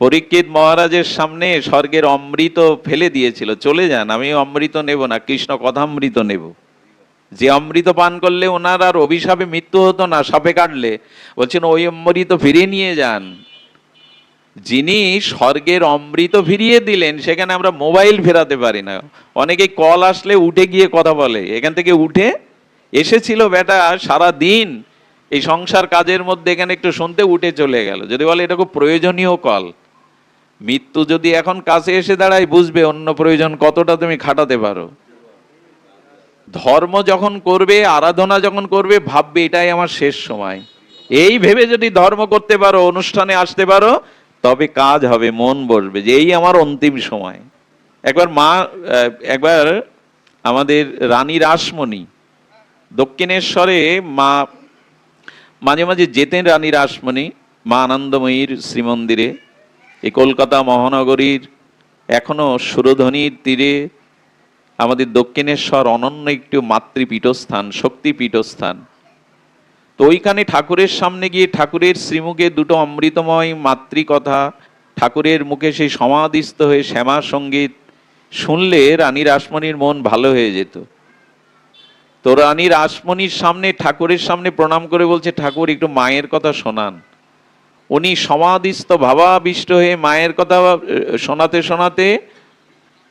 পরীক্ষিত মহারাজের সামনে স্বর্গের অমৃত ফেলে দিয়েছিল, চলে যান, আমি অমৃত নেব না, কৃষ্ণ কথামৃত নেব। যে অমৃত পান করলে ওনার আর অভিশাপে মৃত্যু হতো না, সাপে কাটলে, বলছেন ওই অমৃত ফিরিয়ে নিয়ে যান। যিনি স্বর্গের অমৃত ফিরিয়ে দিলেন সেখানে আমরা মোবাইল ফেরাতে পারি না। অনেকে কল আসলে উঠে গিয়ে কথা বলে, এখান থেকে উঠে এসেছিল বেটা সারা দিন এই সংসার কাজের মধ্যে, এখানে একটু শুনতে উঠে চলে গেল। যদি বলে এটা খুব প্রয়োজনীয় কল, মৃত্যু যদি এখন কাছে এসে দাঁড়ায় বুঝবে অন্য প্রয়োজন কতটা তুমি খাটাতে পারো। ধর্ম যখন করবে, আরাধনা যখন করবে, ভাববে এটাই আমার শেষ সময়। এই ভেবে যদি ধর্ম করতে পারো, অনুষ্ঠানে আসতে পারো, তবে কাজ হবে, মন বসবে যে এই আমার অন্তিম সময়। একবার আমাদের রানী রাসমণি দক্ষিণেশ্বরে মা মাঝে মাঝে যেতেন, রানী রাসমণি মা আনন্দময়ীর শ্রীমন্দিরে। এই কলকাতা মহানগরীর এখনো সুরধ্বনির তীরে আমাদের দক্ষিণেশ্বর অনন্য একটি মাতৃপীঠস্থান, শক্তিপীঠস্থান। তো ওইখানে ঠাকুরের সামনে গিয়ে ঠাকুরের শ্রীমুখে দুটো অমৃতময় মাতৃকথা, ঠাকুরের মুখে সেই সমাধিস্থ হয়ে শ্যামা সঙ্গীত শুনলে রানী রাসমণির মন ভালো হয়ে যেত। তো রানী রাসমণির সামনে, ঠাকুরের সামনে প্রণাম করে বলছে, ঠাকুর একটু মায়ের কথা শোনান। উনি সমাধিস্থ ভাবাবিষ্ট হয়ে মায়ের কথা শোনাতে শোনাতে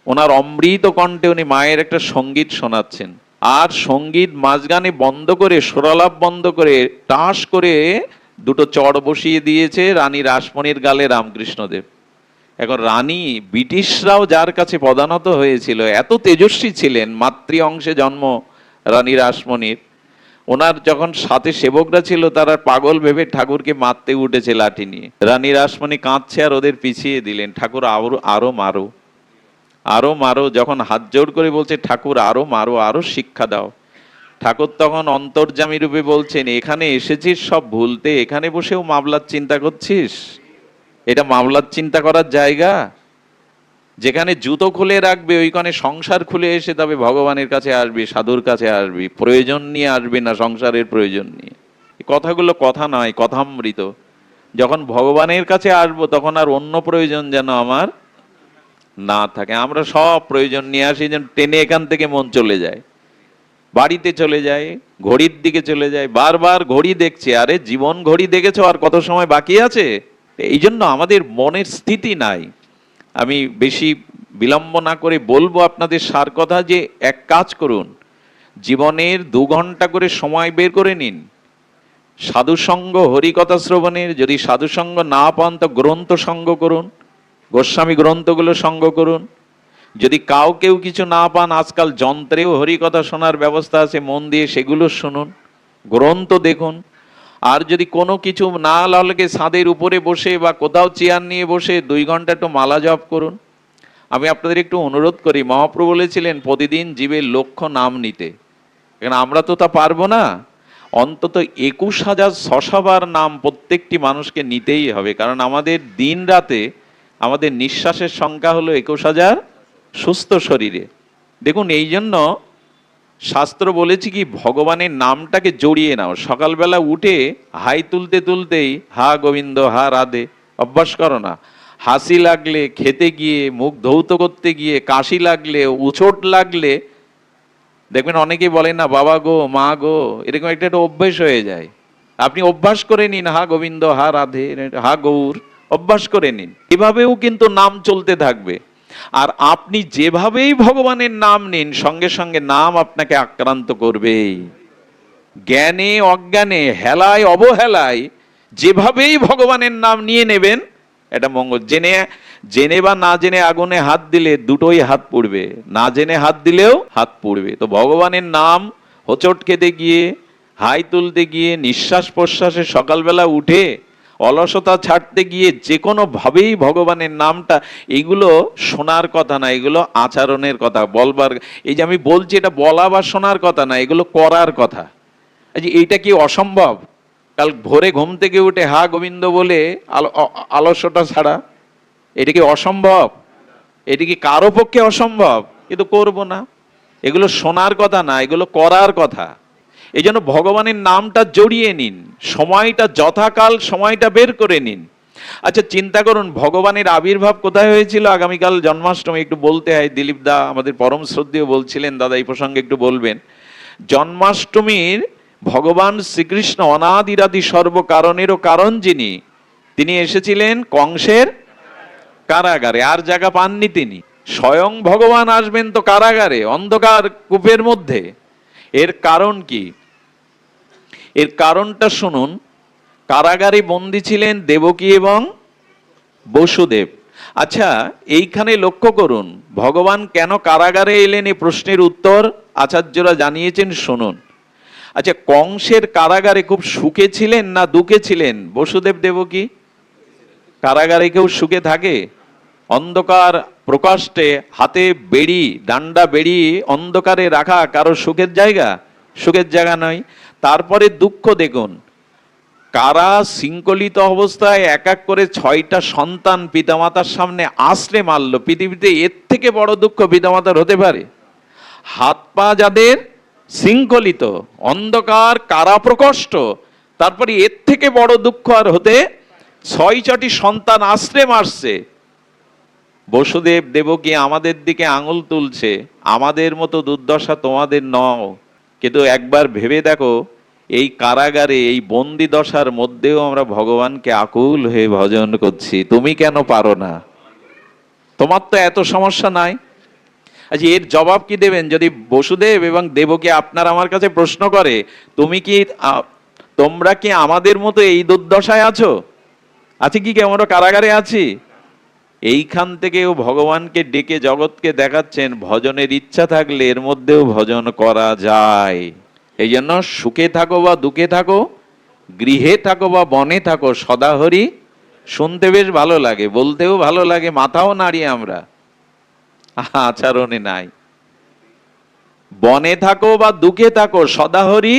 ওনার অমৃত কণ্ঠে উনি মায়ের একটা সঙ্গীত শোনাচ্ছেন। আর সঙ্গীত মাঝগানে বন্ধ করে, সুরালাপ বন্ধ করে, টাস করে দুটো চড় বসিয়ে দিয়েছে রানী রাসমণির গালে রামকৃষ্ণদেব। এখন রানী, ব্রিটিশরাও যার কাছে পদানত হয়েছিল, এত তেজস্বী ছিলেন, মাতৃ অংশে জন্ম রানী রাসমণির। ওনার যখন সাথে সেবকরা ছিল তারা পাগল ভেবে ঠাকুরকে মারতে উঠেছে লাঠি নিয়ে। রানী রাসমণি কাঁদছে আর ওদের পিছিয়ে দিলেন, ঠাকুর আরো মারো, আরো মারো। যখন হাত জোড় করে বলছে ঠাকুর আরো মারো, আরো শিক্ষা দাও, ঠাকুর তখন অন্তর্যামী রূপে বলছেন, এখানে এসেছিস সব ভুলতে, এখানে বসেও মামলার চিন্তা করছিস? এটা মামলার চিন্তা করার জায়গা? যেখানে জুতো খুলে রাখবে ওইখানে সংসার খুলে এসে তবে ভগবানের কাছে আসবি, সাধুর কাছে আসবি, প্রয়োজন নিয়ে আসবি না, সংসারের প্রয়োজন নিয়ে। কথাগুলো কথা নয়, কথামৃত। যখন ভগবানের কাছে আসবো তখন আর অন্য প্রয়োজন যেন আমার না থাকে। আমরা সব প্রয়োজন নিয়ে আসি, যেন টেনে এখান থেকে মন চলে যায়, বাড়িতে চলে যায়, ঘড়ির দিকে চলে যায়, বারবার ঘড়ি দেখছে। আরে জীবন ঘড়ি দেখেছো, আর কত সময় বাকি আছে? এই জন্য আমাদের মনের স্থিতি নাই। আমি বেশি বিলম্ব না করে বলবো আপনাদের সার কথা, যে এক কাজ করুন, জীবনের 2 ঘন্টা করে সময় বের করে নিন সাধুসঙ্গ, হরিকথা শ্রবণের। যদি সাধুসঙ্গ না পান তো গ্রন্থ সঙ্গ করুন, গোস্বামী গ্রন্থগুলো সঙ্গ করুন। যদি কেউ কিছু না পান, আজকাল যন্ত্রেও হরিকথা শোনার ব্যবস্থা আছে, মন দিয়ে সেগুলো শুনুন, গ্রন্থ দেখুন। আর যদি কোনো কিছু না লাগে, ছাদের উপরে বসে বা কোথাও চেয়ার নিয়ে বসে 2 ঘন্টা একটু মালা জপ করুন। আমি আপনাদের একটু অনুরোধ করি, মহাপ্রভু বলেছিলেন প্রতিদিন জীবের লক্ষ নাম নিতে। এখানে আমরা তো তা পারবো না, অন্তত 21,600 বার নাম প্রত্যেকটি মানুষকে নিতেই হবে। কারণ আমাদের দিন রাতে আমাদের নিঃশ্বাসের সংখ্যা হলো 21,000 সুস্থ শরীরে। দেখুন, এই জন্য শাস্ত্র বলেছি কি, ভগবানের নামটাকে জড়িয়ে নাও। সকালবেলা উঠে হাই তুলতে তুলতেই হা গোবিন্দ, হা রাধে অভ্যাস করো না। হাসি লাগলে, খেতে গিয়ে, মুখ ধৌত করতে গিয়ে, কাশি লাগলে, উচট লাগলে, দেখবেন অনেকেই বলেন না বাবা গো, মা গো, এরকম একটা অভ্যাস হয়ে যায়। আপনি অভ্যাস করে নিন, হা গোবিন্দ, হা রাধে, হা গৌর, অভ্যাস করে নিন। এভাবেও কিন্তু নাম চলতে থাকবে। আর আপনি যেভাবেই ভগবানের নাম নিন, সঙ্গে সঙ্গে নাম আপনাকে আক্রান্ত করবেই। জ্ঞানে অজ্ঞানে, হেলায় অবহেলায় যেভাবেই ভগবানের নাম নিয়ে নেবেন, এটা মঙ্গল। জেনে জেনে বা না জেনে আগুনে হাত দিলে দুটোই হাত পুড়বে, না জেনে হাত দিলেও হাত পুড়বে। তো ভগবানের নাম হোঁচট খেতে গিয়ে, হাই তুলতে গিয়ে, নিঃশ্বাস প্রশ্বাসে সকালবেলা উঠে অলসতা ছাড়তে গিয়ে যে কোনো ভাবেই ভগবানের নামটা, এগুলো শোনার কথা না, এগুলো আচরণের কথা, বলবার। এই যে আমি বলছি, এটা বলা বা শোনার কথা না, এগুলো করার কথা। এইটা কি অসম্ভব? কাল ভোরে ঘুম থেকে উঠে হা গোবিন্দ বলে আলস্যটা ছাড়া, এটা কি অসম্ভব? এটা কি কারো পক্ষে অসম্ভব? কিন্তু করব না। এগুলো শোনার কথা না, এগুলো করার কথা। এই জন্য ভগবানের নামটা জড়িয়ে নিন, সময়টা যথাকাল সময়টা বের করে নিন। আচ্ছা চিন্তা করুন, ভগবানের আবির্ভাব কোথায় হয়েছিল? আগামীকাল জন্মাষ্টমী, একটু বলতে হয়। দিলীপ দা আমাদের পরম শ্রদ্ধেয় বলছিলেন, দাদা এই প্রসঙ্গে একটু বলবেন। জন্মাষ্টমীর ভগবান শ্রীকৃষ্ণ অনাদিরাদি সর্বকারণেরও কারণ যিনি, তিনি এসেছিলেন কংসের কারাগারে। আর জায়গা পাননি তিনি। স্বয়ং ভগবান আসবেন তো কারাগারে, অন্ধকার কূপের মধ্যে। এর কারণ কি? এর কারণটা শুনুন। কারাগারে বন্দী ছিলেন দেবকী এবং বসুদেব। আচ্ছা এইখানে লক্ষ্য করুন, ভগবান কেন কারাগারে এলেন, এই প্রশ্নের উত্তর আচার্যরা জানিয়েছেন, শুনুন। আচ্ছা কংসের কারাগারে খুব সুখে ছিলেন না দুঃখে ছিলেন বসুদেব দেবকী? কারাগারে কেউ সুখে থাকে? অন্ধকার প্রকাষ্টে হাতে বেড়ি, ডান্ডা বেড়ি অন্ধকারে রাখা কারো সুখের জায়গা? সুখের জায়গা নয়। তারপরে দুঃখ দেখুন, কারা শৃঙ্খলিত অবস্থায় এক এক করে 6টা সন্তান পিতামাতার সামনে আশ্রে মারল। পৃথিবীতে এর থেকে বড় দুঃখ পিতামাতার হতে পারে? হাত পা যাদের শৃঙ্খলিত, অন্ধকার কারা প্রকষ্ট, তারপরে এর থেকে বড় দুঃখ আর হতে? 6টি সন্তান আশ্রে মারছে। বসুদেব দেবকী আমাদের দিকে আঙুল তুলছে, আমাদের মতো দুর্দশা তোমাদের নও। কিন্তু একবার ভেবে দেখো, এই কারাগারে এই বন্দি দশার মধ্যেও আমরা ভগবানকে আকুল হয়ে ভজন করছি। তুমি কেন পারো না? তোমার তো এত সমস্যা নাই। আচ্ছা এর জবাব কি দেবেন? যদি বসুদেব এবং দেবকী আপনার আমার কাছে প্রশ্ন করে, তুমি কি তোমরা কি আমাদের মতো এই দুর্দশায় আছো? আছে কি আমরা কারাগারে আছি? এইখান থেকেও ভগবানকে ডেকে জগৎকে দেখাচ্ছেন, ভজনের ইচ্ছা থাকলে এর মধ্যেও ভজন করা যায়। এই জন্য সুখে থাকো বা দুঃখে থাকো, গৃহে থাকো বা বনে থাকো, সদা হরি শুনতে বেশ ভালো লাগে, বলতেও ভালো লাগে, মাথাও নাড়ি আমরা, আচরণে নাই। বনে থাকো বা দুঃখে থাকো সদা হরি।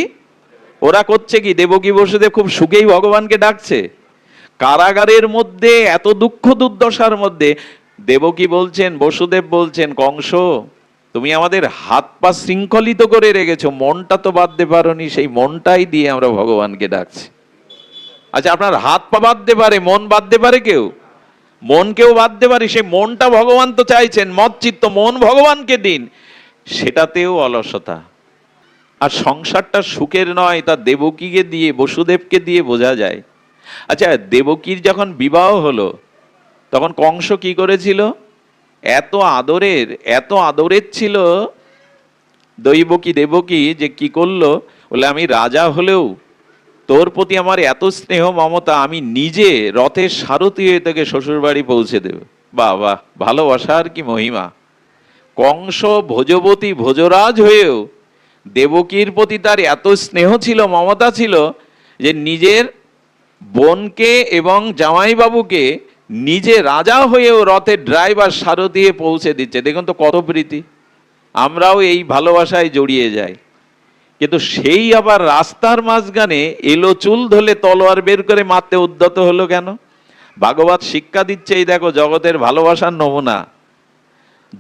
ওরা করছে কি? দেবকী বসুদেব খুব সুখেই ভগবানকে ডাকছে। কারাগারের মধ্যে এত দুঃখ দুর্দশার মধ্যে দেবকী বলছেন, বসুদেব বলছেন, কংস তুমি আমাদের হাত পা শৃঙ্খলিত করে রেখেছো, মনটা তো বাঁধতে পারোনি, সেই মনটাই দিয়ে আমরা ভগবানকে ডাকছি। আচ্ছা আপনার হাত পা বাঁধতে পারে, মন বাঁধতে পারে কেউ? মন কেউ বাঁধতে পারে? সেই মনটা ভগবান তো চাইছেন, মত চিত্ত মন ভগবানকে দিন, সেটাতেও অলসতা। আর সংসারটা সুখের নয়, তা দেবকীকে দিয়ে, বসুদেবকে দিয়ে বোঝা যায়। আচ্ছা দেবকীর যখন বিবাহ হলো, তখন কংস কি করেছিল? এত আদরের, এত আদরের ছিল দৈবকী দেবকী, যে কি করলো, বলে আমি রাজা হলেও তোর প্রতি আমার এত স্নেহ মমতা, আমি নিজে রথের সারথি হয়ে তোকে শ্বশুর বাড়ি পৌঁছে দেব। বাবা, ভালোবাসার কি মহিমা! কংস ভোজবতী ভোজরাজ হয়েও দেবকীর প্রতি তার এত স্নেহ ছিল, মমতা ছিল, যে নিজের বোনকে এবং জামাইবাবুকে নিজে রাজা হয়েও রথের ড্রাইভার সারথি হয়ে পৌঁছে দিচ্ছে। দেখুন তো কত প্রীতি! আমরাও এই ভালোবাসায় জড়িয়ে যাই। কিন্তু সেই আবার রাস্তার মাঝখানে এলো চুল ধরে তলোয়ার বের করে মারতে উদ্যত হলো কেন? ভাগবত শিক্ষা দিচ্ছে, এই দেখো জগতের ভালোবাসার নমুনা।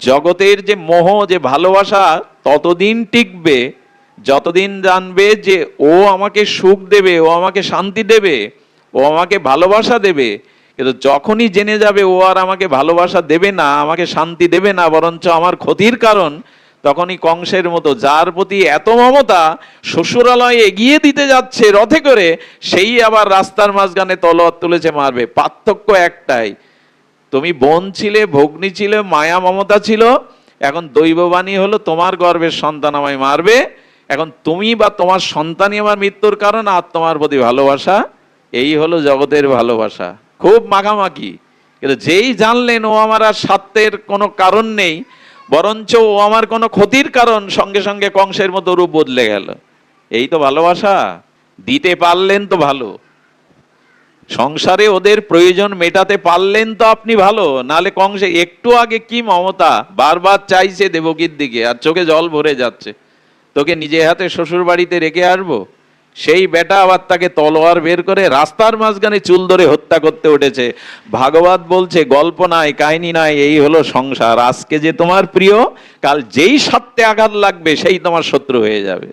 জগতের যে মোহ, যে ভালোবাসা ততদিন টিকবে যতদিন জানবে যে ও আমাকে সুখ দেবে, ও আমাকে শান্তি দেবে, ও আমাকে ভালোবাসা দেবে। কিন্তু যখনই জেনে যাবে ও আর আমাকে ভালোবাসা দেবে না, আমাকে শান্তি দেবে না, বরঞ্চ আমার ক্ষতির কারণ, তখনই কংসের মতো যার প্রতি এত মমতা শ্বশুরালয়ে এগিয়ে দিতে যাচ্ছে রথে করে, সেই আবার রাস্তার মাঝখানে তলোয়ার তুলেছে মারবে। পার্থক্য একটাই, তুমি বোন ছিলে, ভগ্নী ছিলে, মায়া মমতা ছিল, এখন দৈববাণী হলো তোমার গর্ভের সন্তান আমায় মারবে, এখন তুমি বা তোমার সন্তানই আমার মৃত্যুর কারণ, আর তোমার প্রতি ভালোবাসা, এই হলো জগতের ভালোবাসা। খুব মাখামাখি। কিন্তু যেই জানলেন ও আমার আর স্বার্থের কোনো কারণ নেই, বরঞ্চ ও আমার কোনো ক্ষতির কারণ, সঙ্গে সঙ্গে কংসের মতো রূপ বদলে গেল। এই তো ভালোবাসা। দিতে পারলেন তো ভালো, সংসারে ওদের প্রয়োজন মেটাতে পারলেন তো আপনি ভালো। নালে কংসে একটু আগে কি মমতা, বারবার চাইছে দেবকীর দিকে, আর চোখে জল ভরে যাচ্ছে, তোকে নিজে হাতে শ্বশুর বাড়িতে রেখে আসবো। সেই বেটা আবার তাকে তলোয়ার বের করে রাস্তার মাঝখানে চুল ধরে হত্যা করতে উঠেছে। ভাগবত বলছে গল্প নাই, কাহিনী নাই, এই হলো সংসার। আজকে যে তোমার প্রিয়, কাল যেই স্বার্থে আঘাত লাগবে সেই তোমার শত্রু হয়ে যাবে।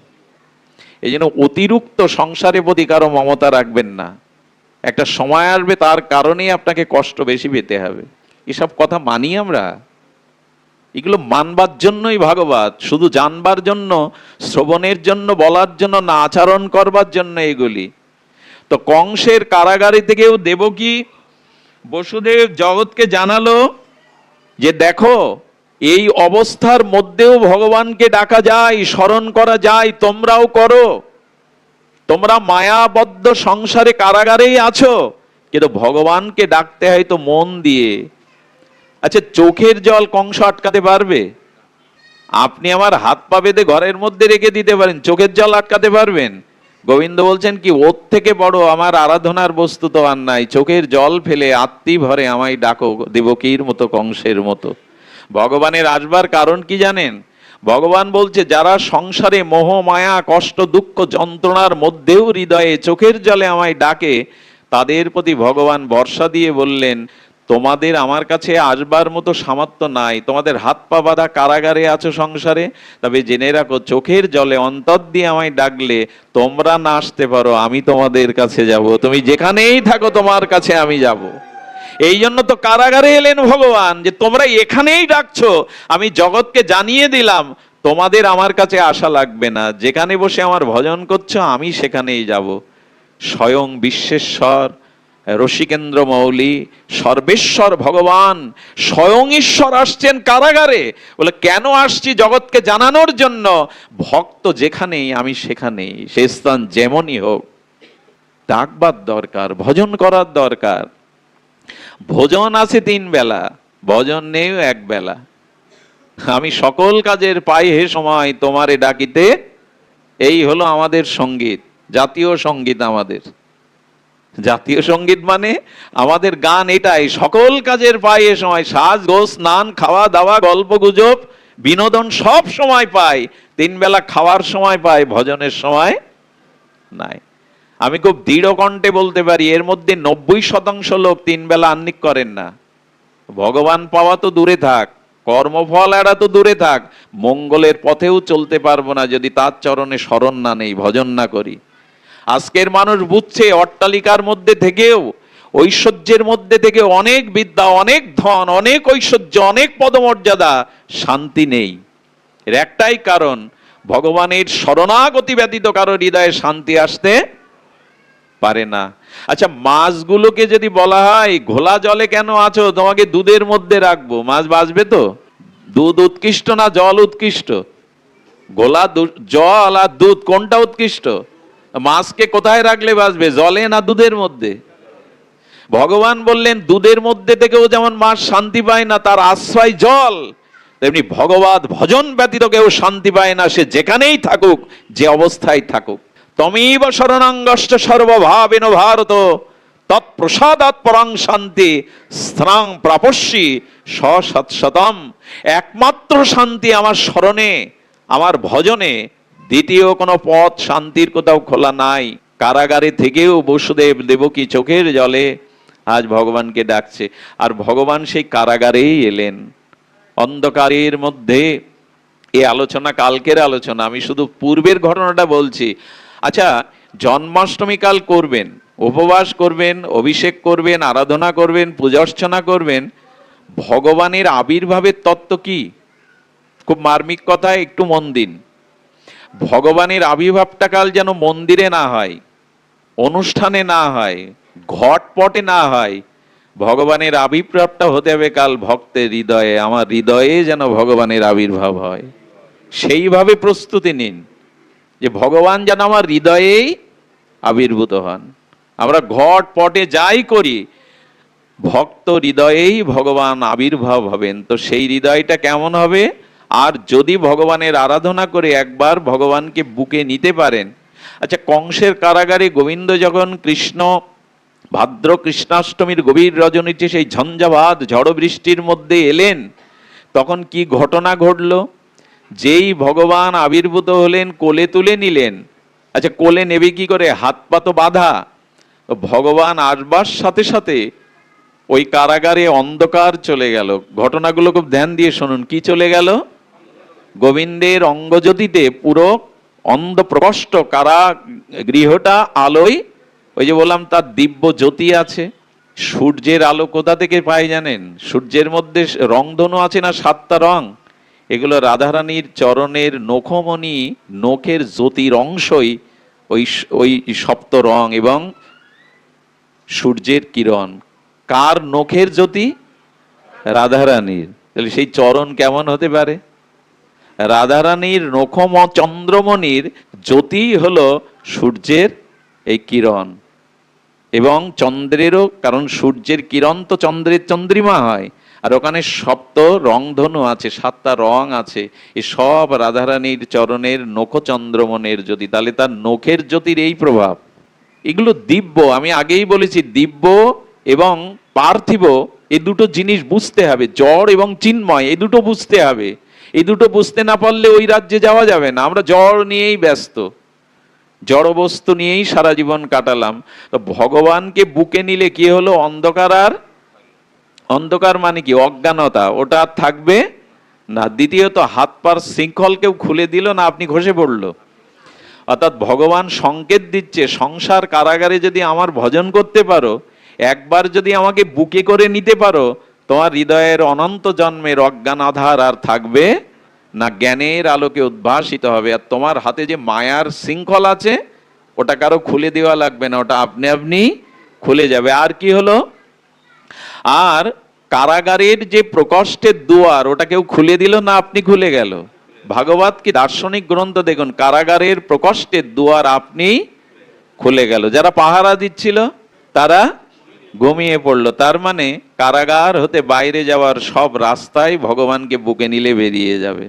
এই জন্য অতিরিক্ত সংসারের প্রতি কারো মমতা রাখবেন না। একটা সময় আসবে তার কারণেই আপনাকে কষ্ট বেশি পেতে হবে। এসব কথা মানি আমরা? এগুলো মানবার জন্যই ভাগবত, শুধু জানবার জন্য, শ্রবণের জন্য, বলার জন্য না, আচরণ করবার জন্য এগুলি। তো কংসের কারাগারে থেকেও দেবকী বসুদেব জগৎকে জানালো যে দেখো, এই অবস্থার মধ্যেও ভগবানকে ডাকা যায়, স্মরণ করা যায়, তোমরাও করো। তোমরা মায়াবদ্ধ সংসারে কারাগারেই আছো, কিন্তু ভগবানকে ডাকতে হয় তো মন দিয়ে। আচ্ছা, চোখের জল কংস আটকাতে পারবে? আপনি আমার হাত পা বেঁধে ঘরের মধ্যে রেখে দিতে পারেন, চোখের জল আটকাতে পারবেন? গোবিন্দ বলছেন কি, ওর থেকে বড় আমার আরাধনার বস্তু তো আর নাই। চোখের জল ফেলে আত্মি ভরে আমায় ডাকো, দেবকীর মতো, কংসের মতো। ভগবানের আসবার কারণ কি জানেন? ভগবান বলছে যারা সংসারে মোহ মায়া কষ্ট দুঃখ যন্ত্রণার মধ্যেও হৃদয়ে চোখের জলে আমায় ডাকে, তাদের প্রতি ভগবান বর্ষা দিয়ে বললেন তোমাদের আমার কাছে আসবার মতো সামর্থ্য নাই, তোমাদের হাত পা বাঁধা কারাগারে আছো সংসারে, তবে জেনে রাখো চোখের জলে অন্তর দিয়ে আমায় ডাকলে তোমরা না আসতে পারো, আমি তোমাদের কাছে যাব। তুমি যেখানেই থাকো তোমার কাছে আমি যাব। এই জন্য তো কারাগারে এলেন ভগবান, যে তোমরা এখানেই ডাকছো, আমি জগৎকে জানিয়ে দিলাম তোমাদের আমার কাছে আসা লাগবে না, যেখানে বসে আমার ভজন করছো আমি সেখানেই যাব। স্বয়ং বিশ্বেশ্বর, রসিকেন্দ্র মৌলি, সর্বেশ্বর ভগবান স্বয়ং ঈশ্বর আসছেন কারাগারে। বলে কেন আসছি? জগৎকে জানানোর জন্য। ভক্ত যেখানেই আমি সেখানেই, সে স্থান যেমনই হোক, ডাকবার দরকার, ভজন করার দরকার। ভোজন আছে 3 বেলা, ভজন নেই 1 বেলা। আমি সকল কাজের পাই হে সময় তোমারে ডাকিতে, এই হলো আমাদের সঙ্গীত, জাতীয় সঙ্গীত আমাদের। জাতীয় সঙ্গীত মানে আমাদের গান এটাই, সকল কাজের পাই এ সময়। সাজ গোছ স্নান খাওয়া দাওয়া গল্প গুজব বিনোদন সব সময় পাই, 3 বেলা খাওয়ার সময় পাই, ভজনের সময় নাই। আমি খুব দৃঢ় কণ্ঠে বলতে পারি এর মধ্যে 90% লোক 3 বেলা আহ্নিক করেন না। ভগবান পাওয়া তো দূরে থাক, কর্মফল এরা তো দূরে থাক, মঙ্গলের পথেও চলতে পারবো না যদি তার চরণে শরণ না নেই, ভজন না করি। আজকের মানুষ বুঝছে অট্টালিকার মধ্যে থেকেও, ঐশ্বর্যের মধ্যে থেকে অনেক বিদ্যা, অনেক ধন, অনেক ঐশ্বর্য, অনেক পদমর্যাদা, শান্তি নেই। এর একটাই কারণ, ভগবানের শরণাগতি ব্যতীত কারো হৃদয়ে শান্তি আসতে পারে না। আচ্ছা, মাছগুলোকে যদি বলা হয় ঘোলা জলে কেন আছো, তোমাকে দুধের মধ্যে রাখবো, মাছ বাঁচবে তো? দুধ উৎকৃষ্ট না জল উৎকৃষ্ট? ঘোলা জল আর দুধ কোনটা উৎকৃষ্ট? মাছকে কোথায় রাখলে বাঁচবে, জলে না দুধের মধ্যে? ভগবান বললেন দুধের মধ্যে থেকেও যেমন মাছ শান্তি পায় না, তার আশ্রয় জল, তেমনি ভগবত ভজন ব্যতীত কেউ শান্তি পায় না, সে যেখানেই থাকুক, যে অবস্থায় থাকুক। তমেব শরণাঙ্গশ্চ সর্বভাবেন ভারত, তৎপ্রসাদাৎ পরাং শান্তি স্থানাং প্রাপস্যি সৎশতম। একমাত্র শান্তি আমার স্মরণে, আমার ভজনে, দ্বিতীয় কোনো পথ শান্তির কোথাও খোলা নাই। কারাগারে থেকেও বসুদেব দেবকী চোখের জলে আজ ভগবানকে ডাকছে, আর ভগবান সেই কারাগারেই এলেন। অন্ধকারের মধ্যে, এ আলোচনা কালকের আলোচনা, আমি শুধু পূর্বের ঘটনাটা বলছি। আচ্ছা, জন্মাষ্টমী কাল করবেন, উপবাস করবেন, অভিষেক করবেন, আরাধনা করবেন, পূজার্চনা করবেন, ভগবানের আবির্ভাবের তত্ত্ব কি? খুব মার্মিক কথা, একটু মন দিন। ভগবানের আবির্ভাবটা কাল যেন মন্দিরে না হয়, অনুষ্ঠানে না হয়, ঘটপটে না হয়, ভগবানের আবির্ভাবটা হতে হবে কাল ভক্তের হৃদয়ে। আমার হৃদয়ে যেন ভগবানের আবির্ভাব হয়, সেইভাবে প্রস্তুতি নিন। যে ভগবান যেন আমার হৃদয়েই আবির্ভূত হন। আমরা ঘট পটে যাই করি, ভক্ত হৃদয়েই ভগবান আবির্ভাব হবেন। তো সেই হৃদয়টা কেমন হবে? আর যদি ভগবানের আরাধনা করে একবার ভগবানকে বুকে নিতে পারেন। আচ্ছা, কংসের কারাগারে গোবিন্দ যখন কৃষ্ণ ভাদ্র কৃষ্ণাষ্টমীর গভীর রজনীতে সেই ঝঞ্ঝাভাত ঝড় বৃষ্টির মধ্যে এলেন, তখন কি ঘটনা ঘটল? যেই ভগবান আবির্ভূত হলেন, কোলে তুলে নিলেন। আচ্ছা, কোলে নেবে কি করে? হাত পা তো বাঁধা। ভগবান আসবার সাথে সাথে ওই কারাগারে অন্ধকার চলে গেল। ঘটনাগুলো খুব ধ্যান দিয়ে শুনুন। কি চলে গেল? গোবিন্দের অঙ্গজ্যোতিতে পুরো অন্ধ প্রকষ্ট কারা গৃহটা আলোয়, ওই যে বললাম তার দিব্য জ্যোতি আছে। সূর্যের আলো কোথা থেকে পাই জানেন? সূর্যের মধ্যে রংধনু আছে না, 7টা রং। এগুলো রাধারানীর চরণের নখমণি, নখের জ্যোতির অংশই ওই ওই সপ্ত রং এবং সূর্যের কিরণ। কার নখের জ্যোতি? রাধারানীর। তাহলে সেই চরণ কেমন হতে পারে? রাধারানীর নখম চন্দ্রমণির জ্যোতি হলো সূর্যের এই কিরণ। এবং চন্দ্রেরও, কারণ সূর্যের কিরণ তো চন্দ্রের চন্দ্রিমা হয়। আর ওখানে সপ্ত রংধনু আছে, 7টা রং আছে। এ সব রাধারানীর চরণের নখ চন্দ্রমণের জ্যোতি। তাহলে তার নখের জ্যোতির এই প্রভাব। এগুলো দিব্য। আমি আগেই বলেছি, দিব্য এবং পার্থিব এই দুটো জিনিস বুঝতে হবে। জড় এবং চিন্ময় এই দুটো বুঝতে হবে। এই দুটো বুঝতে না পারলে ওই রাজ্যে যাওয়া যাবে না। আমরা জড় নিয়েই ব্যস্ত, জড় বস্তু নিয়েই সারা জীবন কাটালাম। তো ভগবানকে বুকে নিলে কি হলো? অন্ধকার। আর অন্ধকার মানে কি? অজ্ঞানতা, ওটা আর থাকবে না। দ্বিতীয়ত, হাত পার শৃঙ্খল কেউ খুলে দিল না, আপনি খসে পড়লো। অর্থাৎ ভগবান সংকেত দিচ্ছে, সংসার কারাগারে যদি আমার ভজন করতে পারো, একবার যদি আমাকে বুকে করে নিতে পারো, তোমার হৃদয়ের অনন্ত জন্মের অজ্ঞান আধার আর থাকবে না, জ্ঞানের আলোকে উদ্ভাসিত হবে। আর তোমার হাতে যে মায়ার শৃঙ্খল আছে, ওটা কারো খুলে দেওয়া লাগবে না, ওটা আপনি আপনি খুলে যাবে। আর কি হলো? আর কারাগারের যে প্রকোষ্ঠের দুয়ার, ওটা কেউ খুলে দিল না, আপনি খুলে গেল। ভাগবত কি দার্শনিক গ্রন্থ, দেখুন, কারাগারের প্রকোষ্ঠের দুয়ার আপনি খুলে গেল। যারা পাহারা দিচ্ছিল তারা ঘুমিয়ে পড়লো। তার মানে কারাগার হতে বাইরে যাওয়ার সব রাস্তায় ভগবানকে বুকে নিলে বেরিয়ে যাবে।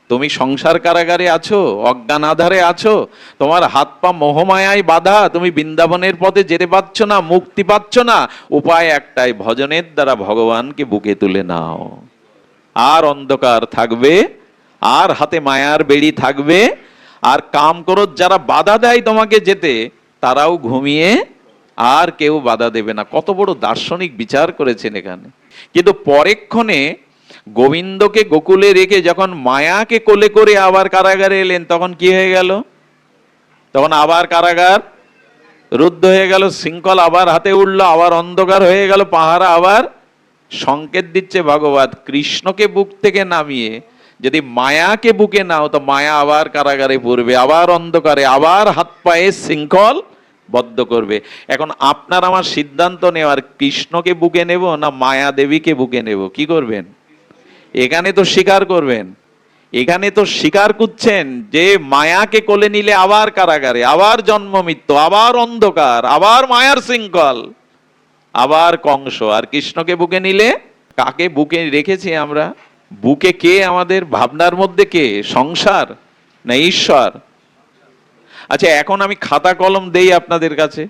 তুমি সংসার কারাগারে আছো, অজ্ঞান আধারে আছো, তোমার হাত পা মোহমায়ায় বাধা, তুমি বৃন্দাবনের পথে যেতে পারছ না, মুক্তি পাচ্ছ না। উপায় একটাই, ভজনের দ্বারা ভগবানকে বুকে তুলে নাও। আর অন্ধকার থাকবে, আর হাতে মায়ার বেড়ি থাকবে, আর কাম করো যারা বাধা দেয় তোমাকে যেতে, তারাও ঘুমিয়ে, আর কেউ বাধা দেবে না। কত বড় দার্শনিক বিচার করেছেন এখানে। কিন্তু পরেক্ষণে গোবিন্দকে গোকুলে রেখে যখন মায়াকে কোলে করে আবার কারাগারে এলেন, তখন কি হয়ে গেল? তখন আবার কারাগার রুদ্ধ হয়ে গেল, শৃঙ্খল আবার হাতে উঠলো, আবার অন্ধকার হয়ে গেল, পাহারা আবার। সংকেত দিচ্ছে ভগবত, কৃষ্ণকে বুক থেকে নামিয়ে যদি মায়াকে বুকে নাও, তো মায়া আবার কারাগারে পড়বে, আবার অন্ধকারে, আবার হাত পায়ে শৃঙ্খল বদ্ধ করবে। এখন আপনার আমার সিদ্ধান্ত নেওয়ার, কৃষ্ণকে বুকে নেব না মায়া দেবীকে বুকে নেব? কি করবেন? এখানে তো স্বীকার করবেন, এখানে তো স্বীকার করছেন যে মায়াকে কোলে নিলে আবার কারাগারে, আবার জন্ম মৃত্যু, আবার অন্ধকার, আবার মায়ার শৃঙ্খল, আবার কংস। আর কৃষ্ণকে বুকে নিলে, কাকে বুকে রেখেছি আমরা? বুকে কে আমাদের ভাবনার মধ্যে? কে? সংসার না ঈশ্বর? আচ্ছা, এখন আমি খাতা কলম দেই আপনাদের কাছে,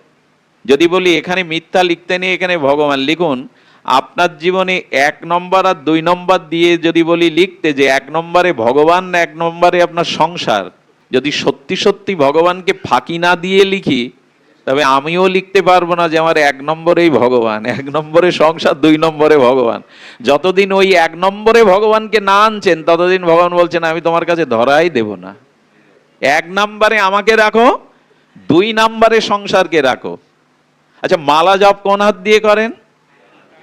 যদি বলি এখানে মিথ্যা লিখতে নেই, এখানে ভগবান লিখুন। আপনার জীবনে 1 নম্বর আর 2 নম্বর দিয়ে যদি বলি লিখতে, যে 1 নম্বরে ভগবান না 1 নম্বরে আপনার সংসার, যদি সত্যি সত্যি ভগবানকে ফাঁকি না দিয়ে লিখি, তবে আমিও লিখতে পারবো না যে আমার 1 নম্বরেই ভগবান, 1 নম্বরে সংসার, 2 নম্বরে ভগবান। যতদিন ওই 1 নম্বরে ভগবানকে না আনছেন, ততদিন ভগবান বলছেন আমি তোমার কাছে ধরাই দেব না। 1 নম্বরে আমাকে রাখো, 2 নম্বরে সংসারকে রাখো। আচ্ছা, মালা জপ কোন হাত দিয়ে করেন?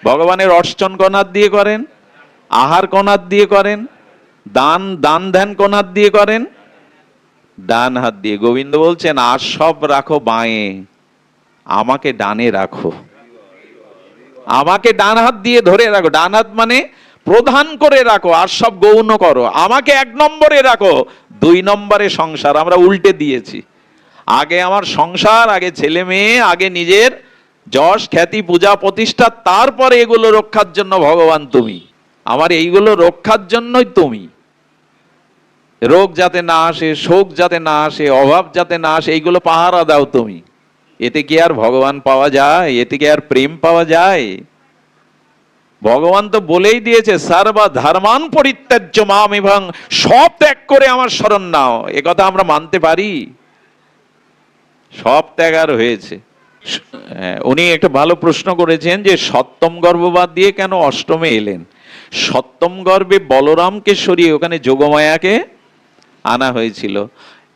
ভগবানের অর্চন কোন হাত দিয়ে করেন? আহার কোন হাত দিয়ে করেন? দান ধ্যান কোন হাত দিয়ে করেন? ডান হাত দিয়ে। গোবিন্দ বলছেন আর সব রাখো বাঁয়ে, আমাকে ডানে রাখো, আমাকে ডান হাত দিয়ে ধরে রাখো। ডান হাত মানে প্রধান করে রাখো, আর সব গৌণ করো, আমাকে 1 নম্বরে রাখো, 2 নম্বরে সংসার। আমরা উল্টে দিয়েছি, আগে আমার সংসার, আগে ছেলে মেয়ে, আগে নিজের যশ খ্যাতি পূজা প্রতিষ্ঠা, তারপরে এগুলো রক্ষার জন্য ভগবান তুমি, আমার এইগুলো রক্ষার জন্যই তুমি। রোগ যাতে না আসে, শোক যাতে না আসে, অভাব যাতে না আসে, এইগুলো পাহারা দাও তুমি। এতে কি আর ভগবান পাওয়া যায়? এতে কি আর প্রেম পাওয়া যায়? ভগবান তো বলেই দিয়েছে, সর্ব ধর্মান পরিত্যাজ্য মাম এবং, সব ত্যাগ করে আমার শরণ নাও। এ কথা আমরা মানতে পারি? সব ত্যাগ আর হয়েছে। উনি একটা ভালো প্রশ্ন করেছেন যে সপ্তম গর্ভবাদ দিয়ে কেন অষ্টমে এলেন। সপ্তম গর্ভে বলরামকে সরিয়ে ওখানে যোগমায়াকে আনা হয়েছিল।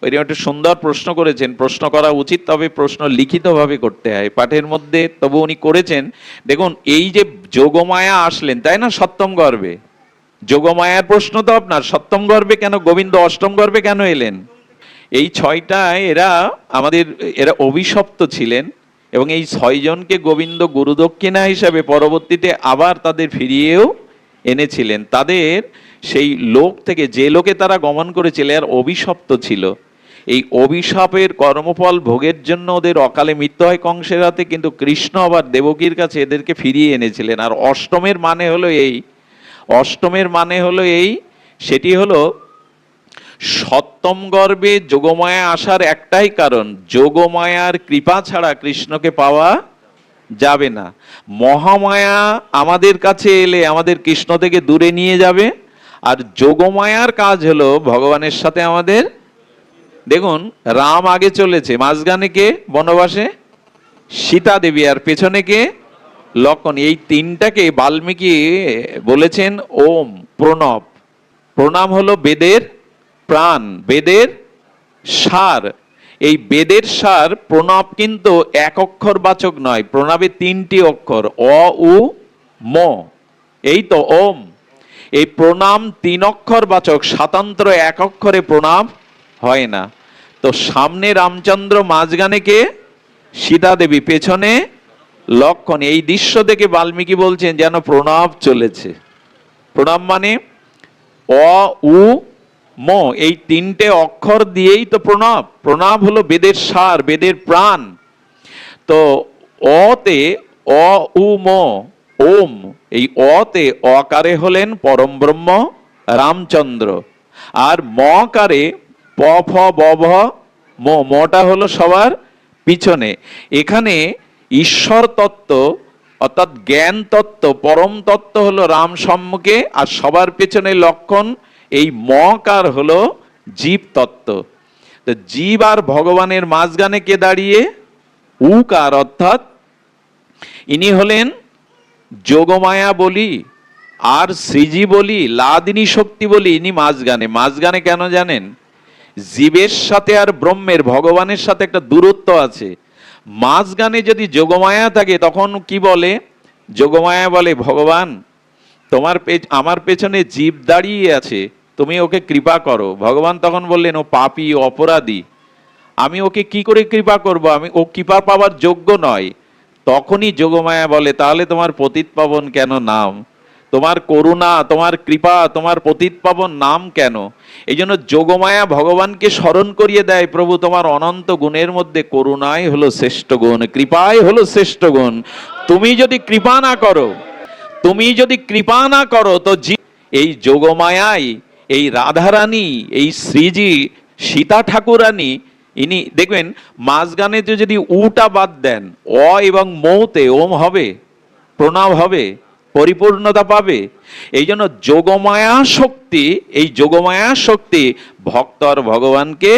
ওই একটা সুন্দর প্রশ্ন করেছেন, প্রশ্ন করা উচিত, তবে প্রশ্ন লিখিতভাবে করতে হয়, পাঠের মধ্যে তবু উনি করেছেন। দেখুন, এই যে যোগমায়া আসলেন, তাই না, সপ্তম গর্ভে, যোগমায়ার প্রশ্ন তো আপনার, সপ্তম গর্ভে কেন গোবিন্দ অষ্টম গর্ভে কেন এলেন? এই 6টায় এরা অভিশপ্ত ছিলেন, এবং এই 6 জনকে গোবিন্দ গুরুদক্ষিণা হিসাবে পরবর্তীতে আবার তাদের ফিরিয়েও এনেছিলেন। তাদের সেই লোক থেকে, যে লোকে তারা গমন করেছিল, আর অভিশপ্ত ছিল, এই অভিশাপের কর্মফল ভোগের জন্য ওদের অকালে মৃত্যু হয় কংসের হাতে, কিন্তু কৃষ্ণ আবার দেবকীর কাছে এদেরকে ফিরিয়ে এনেছিলেন। আর অষ্টমের মানে হলো এই, সেটি হলো সপ্তম গর্ভে যোগমায়া আসার একটাই কারণ, যোগমায়ার কৃপা ছাড়া কৃষ্ণকে পাওয়া যাবে না। মহামায়া আমাদের কাছে এলে আমাদের কৃষ্ণ থেকে দূরে নিয়ে যাবে, আর যোগমায়ার কাজ হলো ভগবানের সাথে আমাদের। দেখুন, রাম আগে চলেছে, মাঝখানে কে বনবাসে? সীতা দেবী, আর পেছনে কে? লক্ষণ। এই 3টাকে বাল্মীকি বলেছেন ওম, প্রণব। প্রণাম হলো বেদের প্রাণ, বেদের সার। এই বেদের সার প্রণব কিন্তু 1 অক্ষর বাচক নয়, প্রণবে 3টি অক্ষর, অ উ ম, এই তো ওম। এই প্রণাম 3 অক্ষর বাচক, স্বাতন্ত্র 1 অক্ষরে প্রণাম হয় না। তো সামনে রামচন্দ্র, মাঝখানে কে? সীতা দেবী, পেছনে লক্ষণ। এই দৃশ্য থেকে বাল্মীকি বলছেন যেন প্রণব চলেছে। প্রণাম মানে অ উ ম, এই 3টে অক্ষর দিয়েই তো প্রণব। প্রণব হলো বেদের সার, বেদের প্রাণ। তো অতে অ উ ম, ওম, এই অতে অকারে হলেন পরম ব্রহ্ম রামচন্দ্র, আর মকারে প ফ ব ভ ম, মটা হলো সবার পিছনে। এখানে ঈশ্বর তত্ত্ব অর্থাৎ জ্ঞান তত্ত্ব, পরম তত্ত্ব হলো রাম সম্মুখে, আর সবার পেছনে লক্ষণ, এই মকার হলো জীব তত্ত্ব। তো জীব আর ভগবানের মাঝখানে কে দাঁড়িয়ে? উকার, অর্থাৎ ইনি হলেন যোগমায়া বলি আর শ্রীজি বলি, লাদিনী শক্তি বলি, ইনি মাঝখানে। মাঝখানে কেন জানেন? জীবের সাথে আর ব্রহ্মের, ভগবানের সাথে একটা দূরত্ব আছে। মাঝখানে যদি যোগমায়া থাকে, তখন কি বলে? যোগমায়া বলে, ভগবান আমার পেছনে জীব দাঁড়িয়ে আছে, তুমি ওকে কৃপা করো। ভগবান তখন বললেন, ও পাপী, অপরাধী, আমি ওকে কি করে কৃপা করব? ও কৃপা পাওয়ার যোগ্য নয়। তখনই যোগমায়া বলে, তাহলে তোমার পতিত পাবন কেন নাম? তোমার করুণা, তোমার কৃপা, তোমার পতিত পাবন নাম কেন? এই জন্য যোগমায়া ভগবানকে স্মরণ করিয়ে দেয়, প্রভু তোমার অনন্ত গুণের মধ্যে করুণাই হলো শ্রেষ্ঠ গুণ, কৃপাই হলো শ্রেষ্ঠ গুণ। তুমি যদি কৃপা না করো তো এই যোগমায়াই, এই রাধারানী, এই শ্রীজি, সীতা ঠাকুরানী, ইনি দেখবেন মাঝখানে যদি উটা বাদ দেন, অ এবং মৌতে ওম হবে, প্রণব হবে, পরিপূর্ণতা পাবে। এই জন্য এই যোগমায়া শক্তি ভক্ত আর ভগবানকে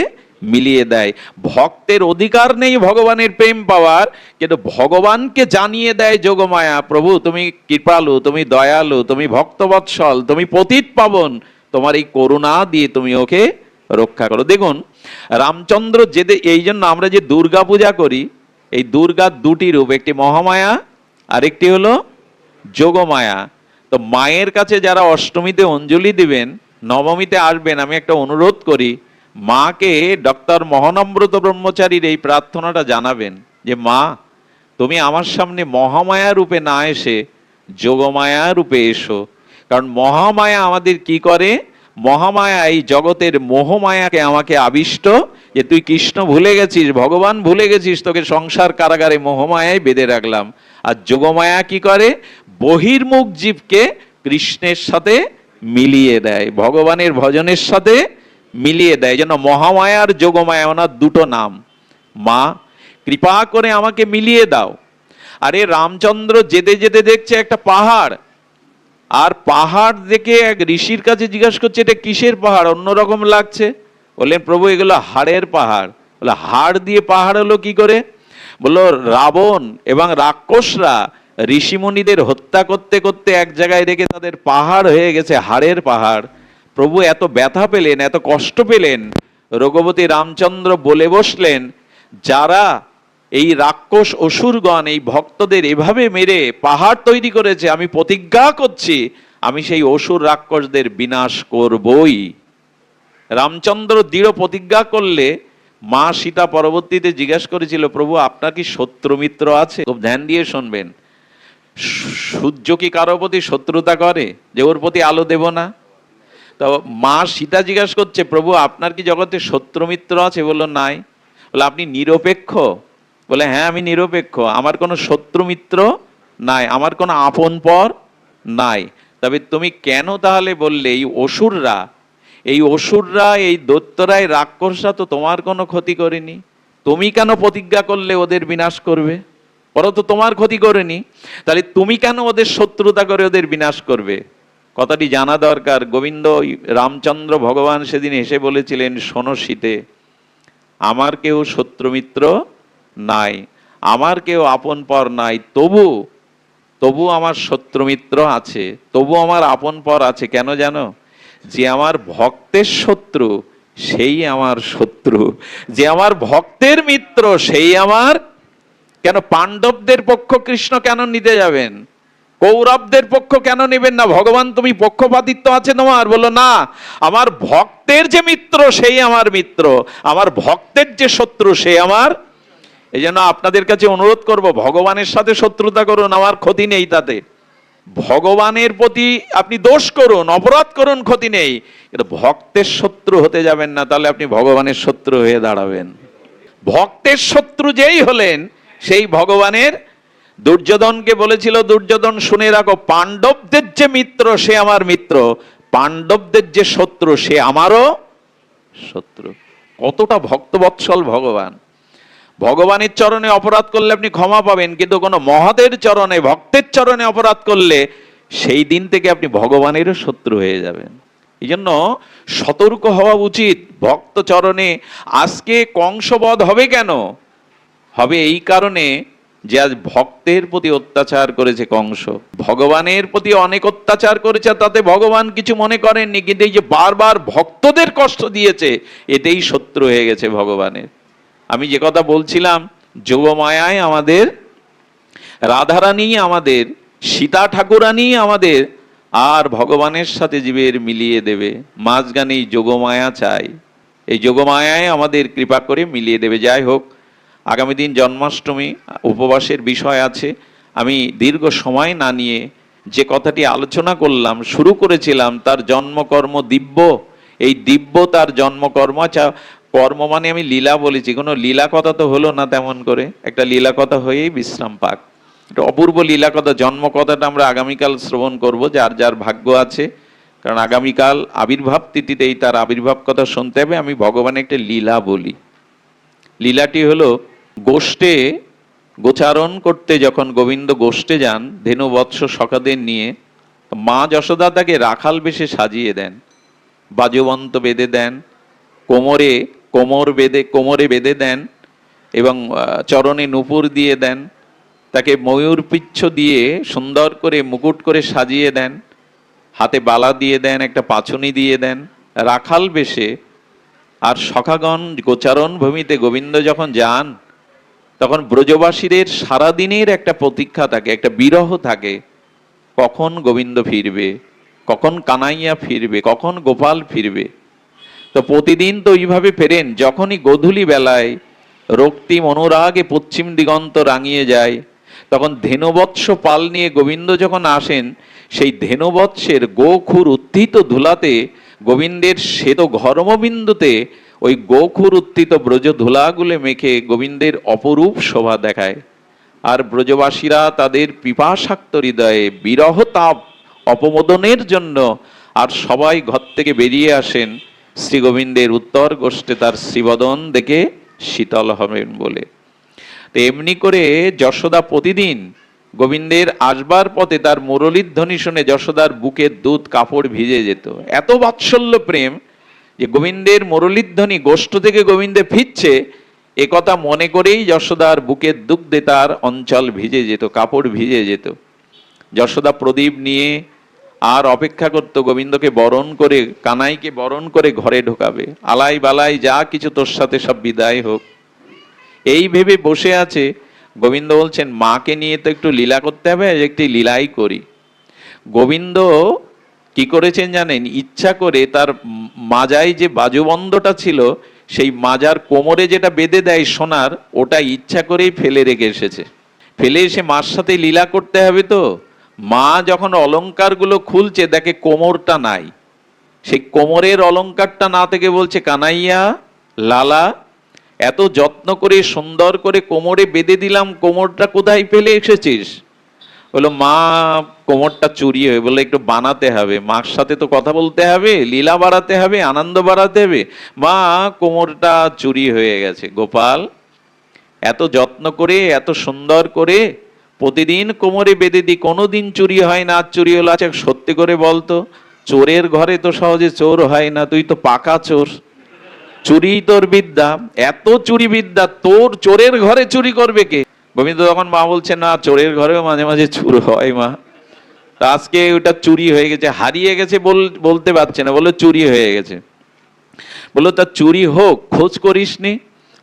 মিলিয়ে দেয়। ভক্তের অধিকার নেই ভগবানের প্রেম পাওয়ার, কিন্তু ভগবানকে জানিয়ে দেয় যোগমায়া, প্রভু তুমি কৃপালু, তুমি দয়ালু, তুমি ভক্তবৎসল, তুমি পতিত পাবন, তোমার এই করুণা দিয়ে তুমি ওকে রক্ষা করো। দেখুন, রামচন্দ্র এই জন্য আমরা যে দুর্গা পূজা করি, এই দুর্গার 2টি রূপ, একটি মহামায়া আর একটি হলো যোগমায়া। তো মায়ের কাছে যারা অষ্টমীতে অঞ্জলি দিবেন, নবমীতে আসবেন, আমি একটা অনুরোধ করি, মাকে ডক্টর মহানম্রত ব্রহ্মচারীর এই প্রার্থনাটা জানাবেন যে মা, তুমি আমার সামনে মহামায়া রূপে না এসে যোগমায়া রূপে এসো। কারণ মহামায়া আমাদের কি করে? মহামায়া এই জগতের মোহমায়াকে আমাকে আবিষ্ট, যে তুই কৃষ্ণ ভুলে গেছিস, ভগবান ভুলে গেছিস, তোকে সংসার কারাগারে মোহমায়ায় বেঁধে রাখলাম। আর যোগমায়া কি করে? বহির্মুখ জীবকে কৃষ্ণের সাথে মিলিয়ে দেয়, ভগবানের ভজনের সাথে মিলিয়ে দেয়। যেন মহামায়ার যোগমায়া, ওনার দুটো নাম। মা, কৃপা করে আমাকে মিলিয়ে দাও। আরে রামচন্দ্র যেতে যেতে দেখছে একটা পাহাড়, আর পাহাড় দেখে এক ঋষির কাছে জিজ্ঞাসা করছে, এটা কিসের পাহাড়, অন্যরকম লাগছে। বললেন, প্রভু এগুলো হাড়ের পাহাড়। বলে, হাড় দিয়ে পাহাড় হলো কি করে? বললো, রাবণ এবং রাক্ষসরা ঋষিমুনিদের হত্যা করতে করতে এক জায়গায় রেখে তাদের পাহাড় হয়ে গেছে, হাড়ের পাহাড়। প্রভু এত ব্যথা পেলেন, এত কষ্ট পেলেন, রঘুপতি রামচন্দ্র বলে বসলেন, যারা এই রাক্ষস অসুরগণ এই ভক্তদের এভাবে মেরে পাহাড় তৈরি করেছে, আমি প্রতিজ্ঞা করছি আমি সেই অসুর রাক্ষসদের বিনাশ করবই। রামচন্দ্র দৃঢ় প্রতিজ্ঞা করলে মা সীতা পরবর্তীতে জিজ্ঞাসা করেছিল, প্রভু আপনার কি শত্রু মিত্র আছে? খুব ধ্যান দিয়ে শুনবেন। সূর্য কি কারো প্রতি শত্রুতা করে যে ওর প্রতি আলো দেব না? তো মা সীতা জিজ্ঞাসা করছে, প্রভু আপনার কি জগতে শত্রু মিত্র আছে? বললো, নাই। বলে, আপনি নিরপেক্ষ? বলে, হ্যাঁ আমি নিরপেক্ষ, আমার কোনো শত্রু মিত্র নাই, আমার কোনো আপন পর নাই। তবে তুমি কেন তাহলে বললে এই অসুররা এই দৈত্যরা এই রাক্ষসরা তো তোমার কোনো ক্ষতি করেনি, তুমি কেন প্রতিজ্ঞা করলে ওদের বিনাশ করবে? ওরা তো তোমার ক্ষতি করেনি, তাহলে তুমি কেন ওদের শত্রুতা করে ওদের বিনাশ করবে? কথাটি জানা দরকার। গোবিন্দ রামচন্দ্র ভগবান সেদিন এসে বলেছিলেন, শোনো সীতে, আমার কেউ শত্রুমিত্র নাই, আমার কেউ আপন পর নাই, তবু আমার শত্রুমিত্র আছে, তবু আমার আপন পর আছে। কেন জানো? যে আমার ভক্তের শত্রু সেই আমার শত্রু, যে আমার ভক্তের মিত্র সেই আমার। কেন পাণ্ডবদের পক্ষ কৃষ্ণ কেন নিতে যাবেন? কৌরবদের পক্ষ কেন নেবেন না? ভগবান তুমি পক্ষপাতিত্ব আছে তোমার? বলো না, আমার ভক্তের যে মিত্র সেই আমার মিত্র, আমার ভক্তের যে শত্রু সে আমার। এই জন্য আপনাদের কাছে অনুরোধ করব, ভগবানের সাথে শত্রুতা করুন, আমার ক্ষতি নেই তাতে। ভগবানের প্রতি আপনি দোষ করুন, অপরাধ করুন, ক্ষতি নেই, কিন্তু ভক্তের শত্রু হতে যাবেন না, তাহলে আপনি ভগবানের শত্রু হয়ে দাঁড়াবেন। ভক্তের শত্রু যেই হলেন সেই ভগবানের। দুর্যোধনকে বলেছিল, দুর্যোধন শুনে রাখো, পাণ্ডবদের যে মিত্র সে আমার মিত্র, পাণ্ডবদের যে শত্রু সে আমারও শত্রু। কতটা ভক্তবৎসল ভগবান! ভগবানের চরণে অপরাধ করলে আপনি ক্ষমা পাবেন, কিন্তু কোনো মহাদের চরণে, ভক্তের চরণে অপরাধ করলে সেই দিন থেকে আপনি ভগবানেরও শত্রু হয়ে যাবেন। এই জন্য সতর্ক হওয়া উচিত ভক্ত চরণে। আজকে কংসবধ হবে কেন? হবে এই কারণে যে আজ ভক্তের প্রতি অত্যাচার করেছে কংস। ভগবানের প্রতি অনেক অত্যাচার করেছে, তাতে ভগবান কিছু মনে করেননি, কিন্তু এই যে বারবার ভক্তদের কষ্ট দিয়েছে, এতেই শত্রু হয়ে গেছে ভগবানের। আমি যে কথা বলছিলাম, যোগমায়ায় আমাদের, রাধারানী আমাদের, সীতা ঠাকুরানী আমাদের, আর ভগবানের সাথে জীবের মিলিয়ে দেবে। মাঝখানে এই যোগমায়া চাই, এই যোগমায়ায় আমাদের কৃপা করে মিলিয়ে দেবে। যাই হোক, আগামী দিন জন্মাষ্টমী, উপবাসের বিষয় আছে। আমি দীর্ঘ সময় না নিয়ে যে কথাটি আলোচনা করলাম, শুরু করেছিলাম, তার জন্মকর্ম দিব্য। এই দিব্য তার জন্মকর্ম। আচ্ছা, কর্ম মানে আমি লীলা বলেছি, কোনো লীলা কথা তো হলো না তেমন করে, একটা লীলা কথা হয়েই বিশ্রাম পাক। একটা অপূর্ব লীলা কথা, জন্ম কথাটা আমরা আগামীকাল শ্রবণ করব, যার যার ভাগ্য আছে। কারণ আগামীকাল আবির্ভাব তিথিতেই তার আবির্ভাব কথা শুনতে হবে। আমি ভগবানের একটা লীলা বলি। লীলাটি হলো, গোষ্ঠে গোচারণ করতে যখন গোবিন্দ গোষ্ঠে যান ধেনু বৎস সখাদের নিয়ে, মা যশোদা তাকে রাখাল বেশে সাজিয়ে দেন, বাজবন্ত বেঁধে দেন, কোমরে বেঁধে দেন, এবং চরণে নূপুর দিয়ে দেন, তাকে ময়ূর পিচ্ছ দিয়ে সুন্দর করে মুকুট করে সাজিয়ে দেন, হাতে বালা দিয়ে দেন, একটা পাছুনি দিয়ে দেন, রাখাল বেশে। আর সখাগণ গোচারণ ভূমিতে গোবিন্দ যখন যান, তখন ব্রজবাসীদের সারাদিনের একটা প্রতীক্ষা থাকে, একটা বিরহ থাকে, কখন গোবিন্দ ফিরবে, কখন কানাইয়া ফিরবে, কখন গোপাল ফিরবে। তো প্রতিদিন তো ওইভাবে ফেরেন। যখনই গোধূলি বেলায় রক্তিম অনুরাগে পশ্চিম দিগন্ত রাঙিয়ে যায়, তখন ধেনুবৎস পাল নিয়ে গোবিন্দ যখন আসেন, সেই ধেনুবৎসের গোখুর উত্থিত ধুলাতে, গোবিন্দের শ্বেত ঘর্মবিন্দুতে ওই গোখুর উত্থিত ব্রজ ধুলাগুলো মেখে গোবিন্দের অপরূপ শোভা দেখায়। আর ব্রজবাসীরা তাদের পিপাসাক্ত হৃদয়ে বিরহ তাপ অপমোদনের জন্য আর সবাই ঘর থেকে বেরিয়ে আসেন শ্রী গোবিন্দের উত্তর গোষ্ঠে তার শ্রীবদন দেখে শীতল হবেন বলে। তো এমনি করে যশোদা প্রতিদিন গোবিন্দের আসবার পথে তার মুরলীর ধ্বনি শুনে যশোদার বুকের দুধ কাপড় ভিজে যেত। এত বাৎসল্য প্রেম যে গোবিন্দের মুরলীর ধ্বনি গোষ্ঠ থেকে গোবিন্দে ফিরছে এ কথা মনে করেই যশোদার বুকের দুগ্ধে তার অঞ্চল ভিজে যেত, কাপড় ভিজে যেত। যশোদা প্রদীপ নিয়ে আর অপেক্ষা করতো গোবিন্দকে বরণ করে, কানাইকে বরণ করে ঘরে ঢোকাবে। আলাই বালাই যা কিছু তোর সাথে সব বিদায় হোক, এই ভেবে বসে আছে। গোবিন্দ বলছেন মাকে নিয়ে তো একটু লীলা করতে হবে, একটি লীলাই করি। গোবিন্দ কি করেছেন জানেন? ইচ্ছা করে তার মাজায় যে বাজুবন্ধটা ছিল, সেই মাজার কোমরে যেটা বেঁধে দেয় সোনার, ওটা ইচ্ছা করেই ফেলে রেখে এসেছে। ফেলে এসে মার সাথে লীলা করতে হবে। তো মা যখন অলংকারগুলো খুলছে দেখে কোমরটা নাই, সেই কোমরের অলংকারটা না থেকে বলছে কানাইয়া লালা, এত যত্ন করে সুন্দর করে কোমরে বেঁধে দিলাম, কোমরটা কোথায় ফেলে এসেছিস? বললো মা কোমরটা চুরি হয়ে, বলে একটু বানাতে হবে, মার সাথে তো কথা বলতে হবে, লীলা বাড়াতে হবে, আনন্দ বাড়াতে হবে, মা কোমরটা চুরি হয়ে গেছে। গোপাল এত যত্ন করে এত সুন্দর করে প্রতিদিন কোমরে বেঁধে দিই, কোনোদিন চুরি হয় না, চুরি হলো। আচ্ছা সত্যি করে বলতো, চোরের ঘরে তো সহজে চোর হয় না, তুই তো পাকা চোর, চুরি তোর বিদ্যা, এত চুরি বিদ্যা, তোর চোরের ঘরে চুরি করবে কে? গোবিন্দ তখন মা বলছে না, চোরের ঘরেও মাঝে মাঝে চুর হয় মা। তা আজকে ওটা চুরি হয়ে গেছে, হারিয়ে গেছে বলতে পারছে না, বললো চুরি হয়ে গেছে। বললো তা চুরি হোক, খোঁজ করিস নি?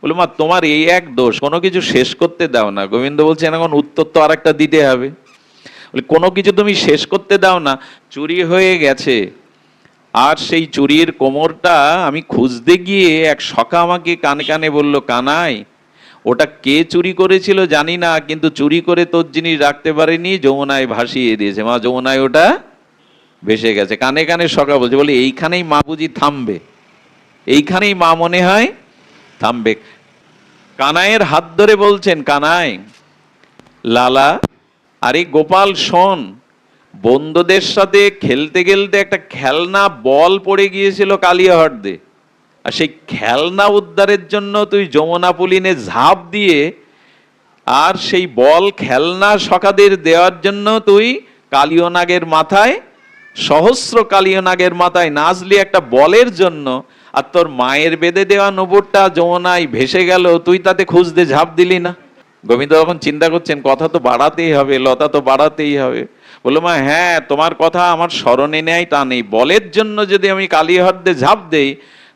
বললো মা তোমার এই এক দোষ, কোনো কিছু শেষ করতে দাও না। গোবিন্দ বলছেন এখন উত্তর তো আর একটা দিতে হবে। বলে কোনো কিছু তুমি শেষ করতে দাও না, চুরি হয়ে গেছে। আর সেই চুরির কোমরটা আমি খুঁজতে গিয়ে এক সখা আমাকে কানে কানে বলল, কানাই ওটা কে চুরি করেছিল জানি না, কিন্তু চুরি করে তোর জিনিস রাখতে পারেনি, যমুনায় ভাসিয়ে দিয়েছে। মা যমুনায় ওটা ভেসে গেছে। কানে কানে সখা বলছে, বলে এইখানেই মা বুঝি থামবে, এইখানেই মা মনে হয় থামবে। কানাইয়ের হাত ধরে বলছেন, কানাই লালা, আরে গোপাল শোন, বন্ধুদের সাথে খেলতে খেলতে একটা খেলনা বল পড়ে গিয়েছিল কালিয়াহট্দে, আর সেই খেলনা উদ্ধারের জন্য তুই যমুনা পুলিনে ঝাঁপ দিয়ে, আর সেই বল খেলনা সখাদের দেওয়ার জন্য তুই কালিয়নাগের মাথায়, সহস্র কালিয়নাগের মাথায় নাচলি একটা বলের জন্য, আর তোর মায়ের বেঁধে দেওয়া নবরটা যমুনায় ভেসে গেল, তুই তাতে খুঁজতে ঝাঁপ দিলি না। গোবিন্দ তখন চিন্তা করছেন কথা তো বাড়াতেই হবে, লতা তো বাড়াতেই হবে। বললো মা হ্যাঁ, তোমার কথা আমার স্মরণে নেয় তা নেই, বলের জন্য যদি আমি কালিয়াহট্দে ঝাঁপ দেই,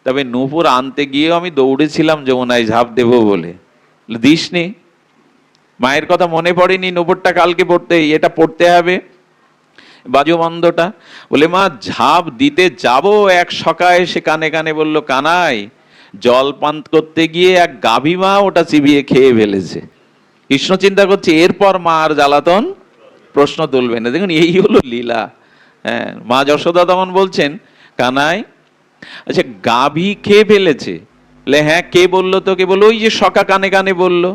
তবে নূপুর আনতে গিয়েও আমি দৌড়েছিলাম যমুনায় ঝাঁপ দেবো বলে। দিসনি? মায়ের কথা মনে পড়েনি? নূপুরটা কালকে পড়তে, এটা পড়তে হবে বাজুবন্ধটা। বলে মা ঝাঁপ দিতে যাব, এক সকায় সে কানে কানে বলল, কানাই জল পান করতে গিয়ে এক গাভী মা ওটা চিবিয়ে খেয়ে ফেলেছে। কৃষ্ণ চিন্তা করছে এরপর মা আর জ্বালাতন প্রশ্ন তুলবে না। দেখুন এই হলো লীলা। হ্যাঁ, মা যশোদা তখন বলছেন, কানাই আচ্ছা গাভী খেয়ে ফেলেছে? বলে হ্যাঁ, কে বললো তোকে? বললো ওই যে সখা কানে কানে বললো।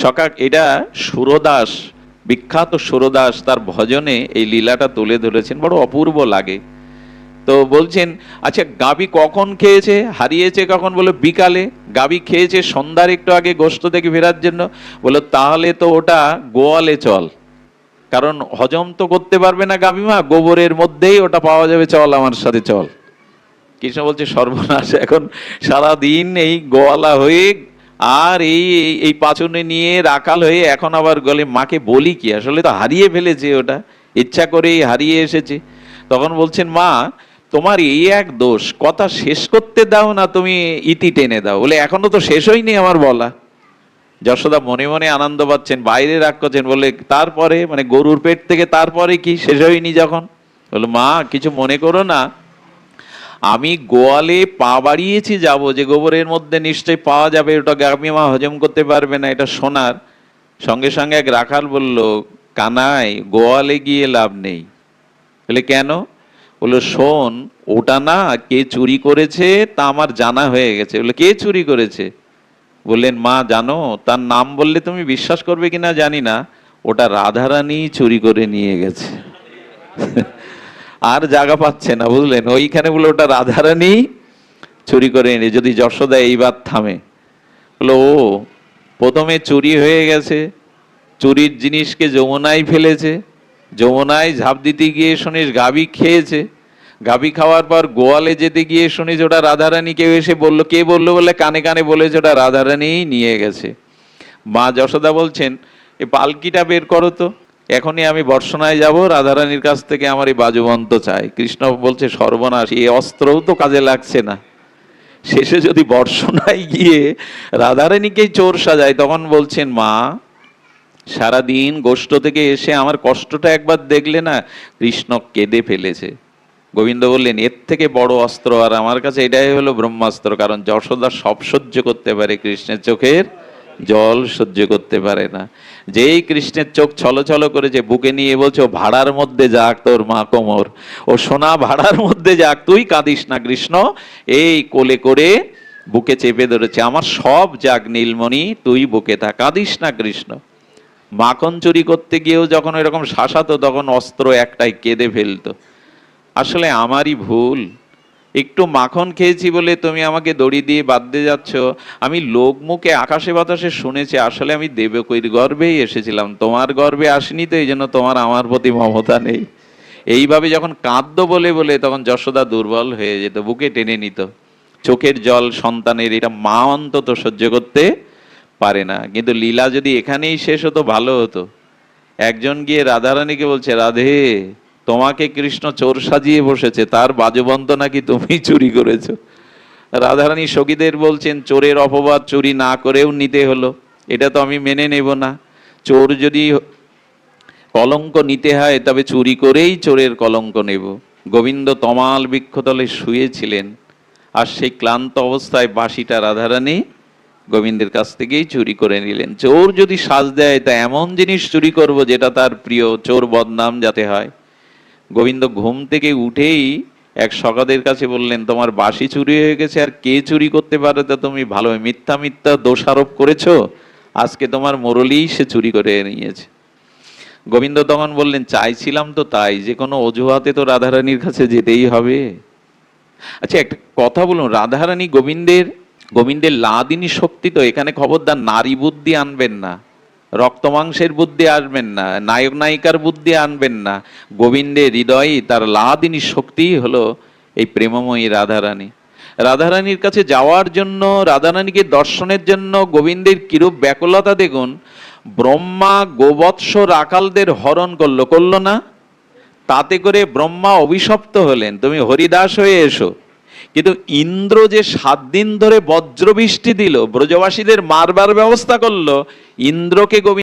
সখা, এটা সুরদাস, বিখ্যাত সুরদাস তার ভজনে এই লীলাটা তুলে ধরেছেন, বড় অপূর্ব লাগে। তো বলছেন আচ্ছা গাভী কখন খেয়েছে, হারিয়েছে কখন? বলে বিকালে। গাভী খেয়েছে সন্ধ্যার একটু আগে গোস্ত থেকে ফেরার জন্য। বলো তাহলে তো ওটা গোয়ালে চল, কারণ হজম তো করতে পারবে না গাভী মা, গোবরের মধ্যেই ওটা পাওয়া যাবে, চল আমার সাথে চল। কৃষ্ণ বলছে সর্বনাশ, এখন সারাদিন এই গোয়ালা হয়ে আর এই পাচনে নিয়ে রাখাল হয়ে এখন আবার গলে মাকে বলি কি, আসলে তো হারিয়ে ফেলেছে, ওটা ইচ্ছা করেই হারিয়ে এসেছে। তখন বলছেন মা তোমার এই এক দোষ, কথা শেষ করতে দাও না, তুমি ইতি টেনে দাও। বলে এখনো তো শেষ হয়নি আমার বলা। যশোদা মনে মনে আনন্দ পাচ্ছেন, বাইরে রাগ করছেন। বলে তারপরে, মানে গরুর পেট থেকে তারপরে কি শেষ হয়নি যখন? বলে মা কিছু মনে করো না, আমি গোয়ালে পা বাড়িয়েছি যাব, যে গোবরের মধ্যে নিশ্চয়ই পাওয়া যাবে, ওটা গাভী মা হজম করতে পারবে না, এটা সোনার। সঙ্গে সঙ্গে এক রাখাল বলল, কানাই, গোয়ালে গিয়ে লাভ নেই। বলে কেন? বললো, শোন, ওটা না কে চুরি করেছে তা আমার জানা হয়ে গেছে। বলে কে চুরি করেছে? বললেন, মা জানো, তার নাম বললে তুমি বিশ্বাস করবে কিনা জানি না, ওটা রাধারানী চুরি করে নিয়ে গেছে। আর জায়গা পাচ্ছে না, বুঝলেন, ওইখানে বলে ওটা রাধারানী চুরি করে এনে, যদি যশোদা এইবার থামে। বলো, ও প্রথমে চুরি হয়ে গেছে, চুরির জিনিসকে যমুনায় ফেলেছে, যমুনায় ঝাঁপ দিতে গিয়ে শুনিস গাভী খেয়েছে, গাভী খাওয়ার পর গোয়ালে যেতে গিয়ে শুনিস ওটা রাধারানী, কেউ এসে বললো, কে বললো বলে কানে কানে বলেছে ওটা রাধারানী নিয়ে গেছে। মা যশোদা বলছেন, এ পালকিটা বের করো তো, এখনই আমি বর্ষণায় যাব, রাধারানীর কাছ থেকে আমার এই বাজুবন্ত চাই। কৃষ্ণ বলছে, সর্বনাশ, এই অস্ত্রও তো কাজে লাগছে না, শেষে যদি বর্ষণায় গিয়ে রাধারানীকেই চোর সাজায়। তখন বলছেন, মা সারাদিন গোষ্ঠ থেকে এসে আমার কষ্টটা একবার দেখলে না? কৃষ্ণ কেঁদে ফেলেছে। গোবিন্দ বললেন, এর থেকে বড় অস্ত্র আর আমার কাছে এটাই হলো ব্রহ্মাস্ত্র, কারণ যশোদা সব সহ্য করতে পারে, কৃষ্ণের চোখের জল সহ্য করতে পারে না। যেই কৃষ্ণের চোখ ছলছল করেছে, বুকে নিয়ে বলছে, ও ভাড়ার মধ্যে যাক তোর মা কোমর, ও সোনা ভাড়ার মধ্যে যাক, তুই কাঁদিস না কৃষ্ণ। এই কোলে করে বুকে চেপে ধরেছে, আমার সব যাক নীলমণি, তুই বুকে থাক, কাঁদিস না কৃষ্ণ। মাখন চুরি করতে গিয়েও যখন এরকম শাসাতো, তখন অস্ত্র একটাই কেঁদে ফেলতো। আসলে আমারই ভুল, একটু মাখন খেয়েছি বলে তুমি আমাকে দড়ি দিয়ে বাঁধতে যাচ্ছ। আমি লোক মুখে আকাশে বাতাসে শুনেছি, আসলে আমি দেবকীর গর্ভেই এসেছিলাম, তোমার গর্ভে আসিনি, তো এই জন্য তোমার আমার প্রতি মমতা নেই। এইভাবে যখন কাঁদতো বলে বলে, তখন যশোদা দুর্বল হয়ে যেত, বুকে টেনে নিত। চোখের জল সন্তানের, এটা মা অন্তত সহ্য করতে পারে না। কিন্তু লীলা যদি এখানেই শেষ হতো ভালো হতো। একজন গিয়ে রাধারানীকে বলছে, রাধে, তোমাকে কৃষ্ণ চোর সাজিয়ে বসেছে, তার বাজুবন্ত নাকি তুমি চুরি করেছো। রাধারানী সখীদের বলছেন, চোরের অপবাদ চুরি না করেও নিতে হলো, এটা তো আমি মেনে নেব না। চোর যদি কলঙ্ক নিতে হয়, তবে চুরি করেই চোরের কলঙ্ক নেব। গোবিন্দ তমাল বৃক্ষতলে শুয়েছিলেন, আর সেই ক্লান্ত অবস্থায় বাঁশিটা রাধারানী গোবিন্দের কাছ থেকেই চুরি করে নিলেন। চোর যদি সাজ দেয়, তা এমন জিনিস চুরি করব যেটা তার প্রিয়, চোর বদনাম যাতে হয়। গোবিন্দ ঘুম থেকে উঠেই এক সখাদের কাছে বললেন, তোমার বাঁশি চুরি হয়ে গেছে, আর কে চুরি করতে পারে তা তুমি ভালো মিথ্যা মিথ্যা দোষারোপ করেছো, আজকে তোমার মুরলী সে চুরি করে নিয়েছে। গোবিন্দ তখন বললেন, চাইছিলাম তো তাই, যে কোনো অজুহাতে তো রাধারানীর কাছে যেতেই হবে। আচ্ছা, একটা কথা বলুন, রাধারানী গোবিন্দের লাদিনী শক্তি তো, এখানে খবরদার নারী বুদ্ধি আনবেন না, রক্ত মাংসের বুদ্ধি আনবেন না, নায়ক নায়িকার বুদ্ধি আনবেন না। গোবিন্দের হৃদয়ে তার লাদিনী শক্তি হলো এই প্রেমময়ী রাধারানী। রাধারানীর কাছে যাওয়ার জন্য, রাধারানীকে দর্শনের জন্য গোবিন্দের কিরূপ ব্যাকুলতা দেখুন। ব্রহ্মা গোবৎস রাখালদের হরণ করলো না? তাতে করে ব্রহ্মা অভিশপ্ত হলেন, তুমি হরিদাস হয়ে এসো। কিন্তু ইন্দ্র যে 7 দিন ধরে বজ্রবৃষ্টি দিল, ব্রজবাসীদের মারবার ব্যবস্থা করলো, ইন্দ্রকে গোবিন্দ